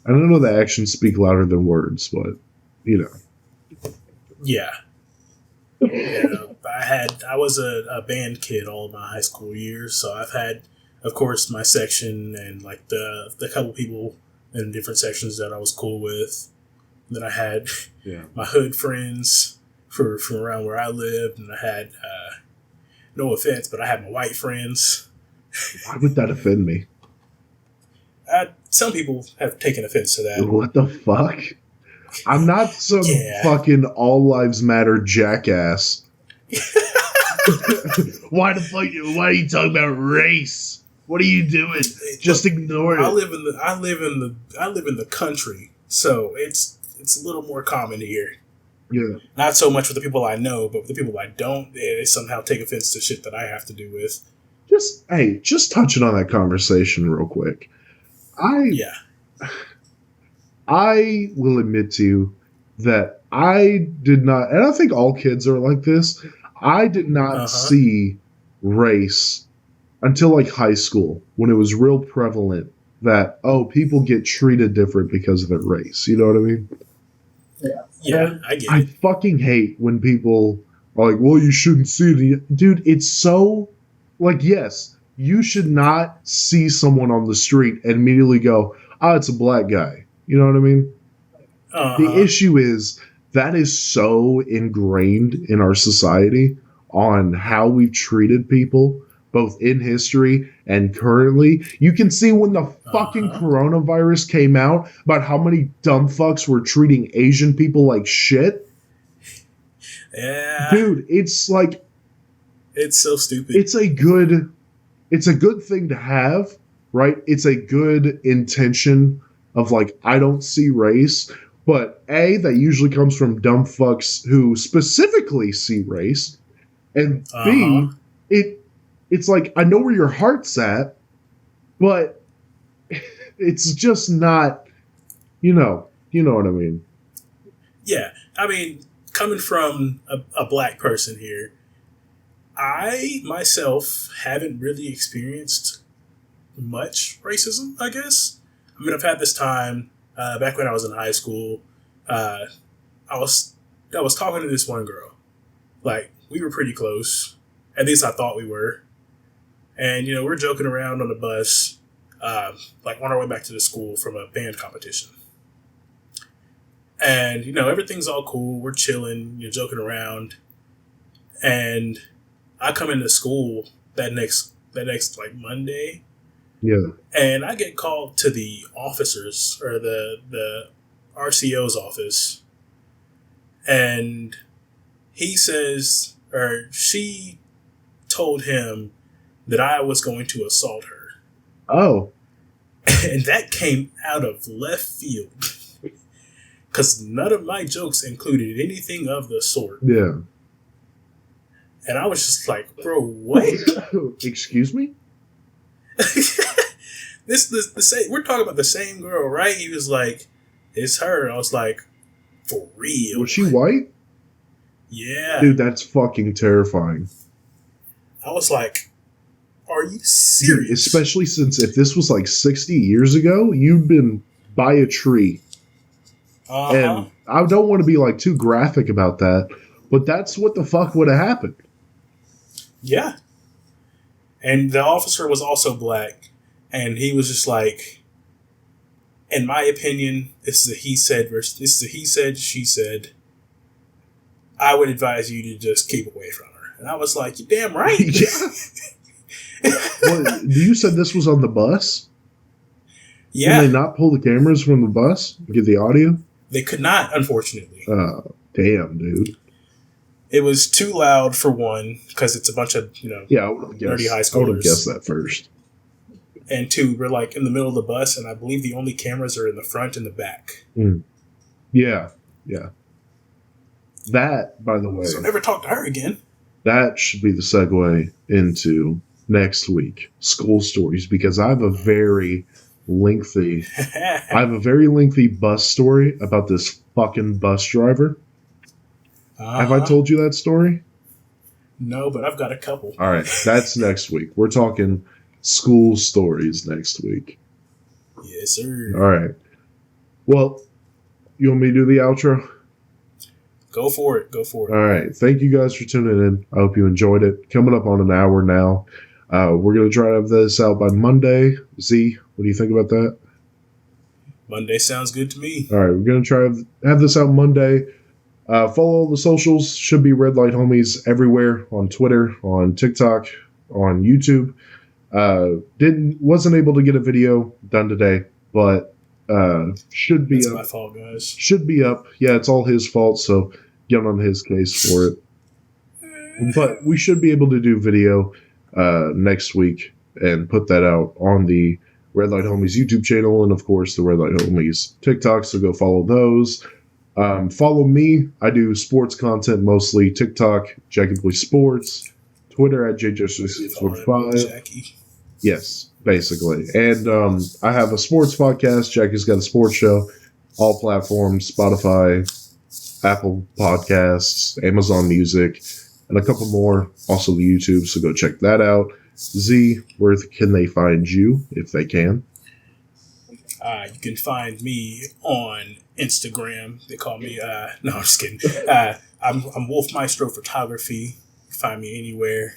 I don't know, the actions speak louder than words, but, Yeah. I was a band kid all of my high school years, so I've had, of course, my section and like the couple people in different sections that I was cool with. And then I had my hood friends from around where I lived, and I had no offense, but I had my white friends. Why would that offend me? Some people have taken offense to that. What the fuck? I'm not some fucking all lives matter jackass. Why are you talking about race? What are you doing? Just ignore it. I live in the country, so it's a little more common here. Yeah. Not so much with the people I know, but with the people I don't, they somehow take offense to shit that I have to do with. Just touching on that conversation real quick. I will admit to you that I did not, and I think all kids are like this, I did not see race until like high school, when it was real prevalent that, people get treated different because of their race. You know what I mean? Yeah, I get it. I fucking hate when people are like, well, you shouldn't see it. Dude, it's so, yes, you should not see someone on the street and immediately go, it's a black guy. You know what I mean? The issue is that is so ingrained in our society on how we've treated people, both in history and currently. You can see when the fucking coronavirus came out about how many dumb fucks were treating Asian people like shit. Yeah. Dude, it's like... It's so stupid. It's a good thing to have, right? It's a good intention of I don't see race, but that usually comes from dumb fucks who specifically see race, and B, it's I know where your heart's at, but it's just not, you know what I mean? Yeah, I mean, coming from a black person here, I myself haven't really experienced much racism, I guess. I mean, I've had this time back when I was in high school. I was talking to this one girl. We were pretty close. At least I thought we were. And, we're joking around on the bus, on our way back to the school from a band competition. And, everything's all cool. We're chilling, joking around. And I come into school that next Monday. Yeah. And I get called to the officers, or the RCO's office. And he says, or she told him that I was going to assault her. Oh. And that came out of left field. Because none of my jokes included anything of the sort. Yeah. And I was just like, bro, what? Excuse me? We're talking about the same girl, right? He was like, it's her. I was like, for real? Was she white? Yeah. Dude, that's fucking terrifying. I was like, are you serious? Dude, especially since if this was 60 years ago, you'd been by a tree. And I don't want to be too graphic about that, but that's what the fuck would have happened. Yeah. And the officer was also black, and he was just like, in my opinion, this is a he said, she said. I would advise you to just keep away from her. And I was like, you're damn right. Well, you said this was on the bus? Yeah. Did they not pull the cameras from the bus? Get the audio? They could not, unfortunately. Damn, dude. It was too loud for one, because it's a bunch of, Yeah, I would have nerdy high guessed. I would have schoolers. guessed that first. And two, we're like in the middle of the bus, and I believe the only cameras are in the front and the back. Yeah. That, by the way, So never talk to her again. that should be the segue into next week, school stories, because I have a very lengthy bus story about this fucking bus driver. Have I told you that story? No, but I've got a couple. All right, that's next week. We're talking school stories next week. Yes, sir. All right. Well, you want me to do the outro? Go for it. All right. Thank you guys for tuning in. I hope you enjoyed it. Coming up on an hour now. We're going to try to have this out by Monday. Z, what do you think about that? Monday sounds good to me. All right. We're going to try to have this out Monday. Follow all the socials. Should be Red Light Homies everywhere on Twitter, on TikTok, on YouTube. Wasn't able to get a video done today, but should be That's up. my fault, guys. Should be up. Yeah, it's all his fault, so get on his case for it. But we should be able to do video next week and put that out on the Red Light Homies YouTube channel and, of course, the Red Light Homies TikTok, so go follow those. Follow me. I do sports content mostly. TikTok, Jackie Boy Sports. Twitter at JJ645. Jackie. Yes, basically. And I have a sports podcast. Jackie's got a sports show. All platforms, Spotify, Apple Podcasts, Amazon Music, and a couple more. Also YouTube, so go check that out. Z, where can they find you, if they can? You can find me on Instagram. They call me, no, I'm just kidding. I'm Wolf Maestro Photography. You can find me anywhere.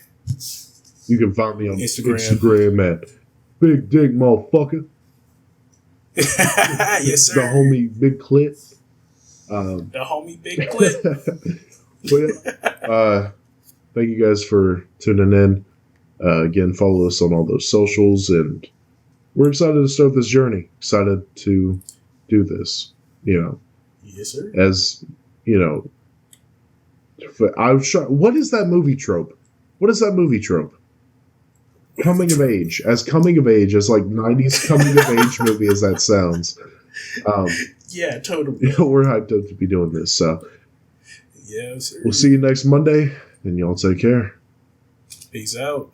You can find me on Instagram at Big Dick Motherfucker. Yes, sir. The homie Big Clit. The homie Big Clip. But yeah, thank you guys for tuning in. Again, follow us on all those socials, and we're excited to start this journey. Excited to do this. Yes, sir. As I was trying. What is that movie trope? Coming of age, as like 90s coming of age movie as that sounds. Yeah, totally. We're hyped up to be doing this. So, yes, sir. We'll see you next Monday, and y'all take care. Peace out.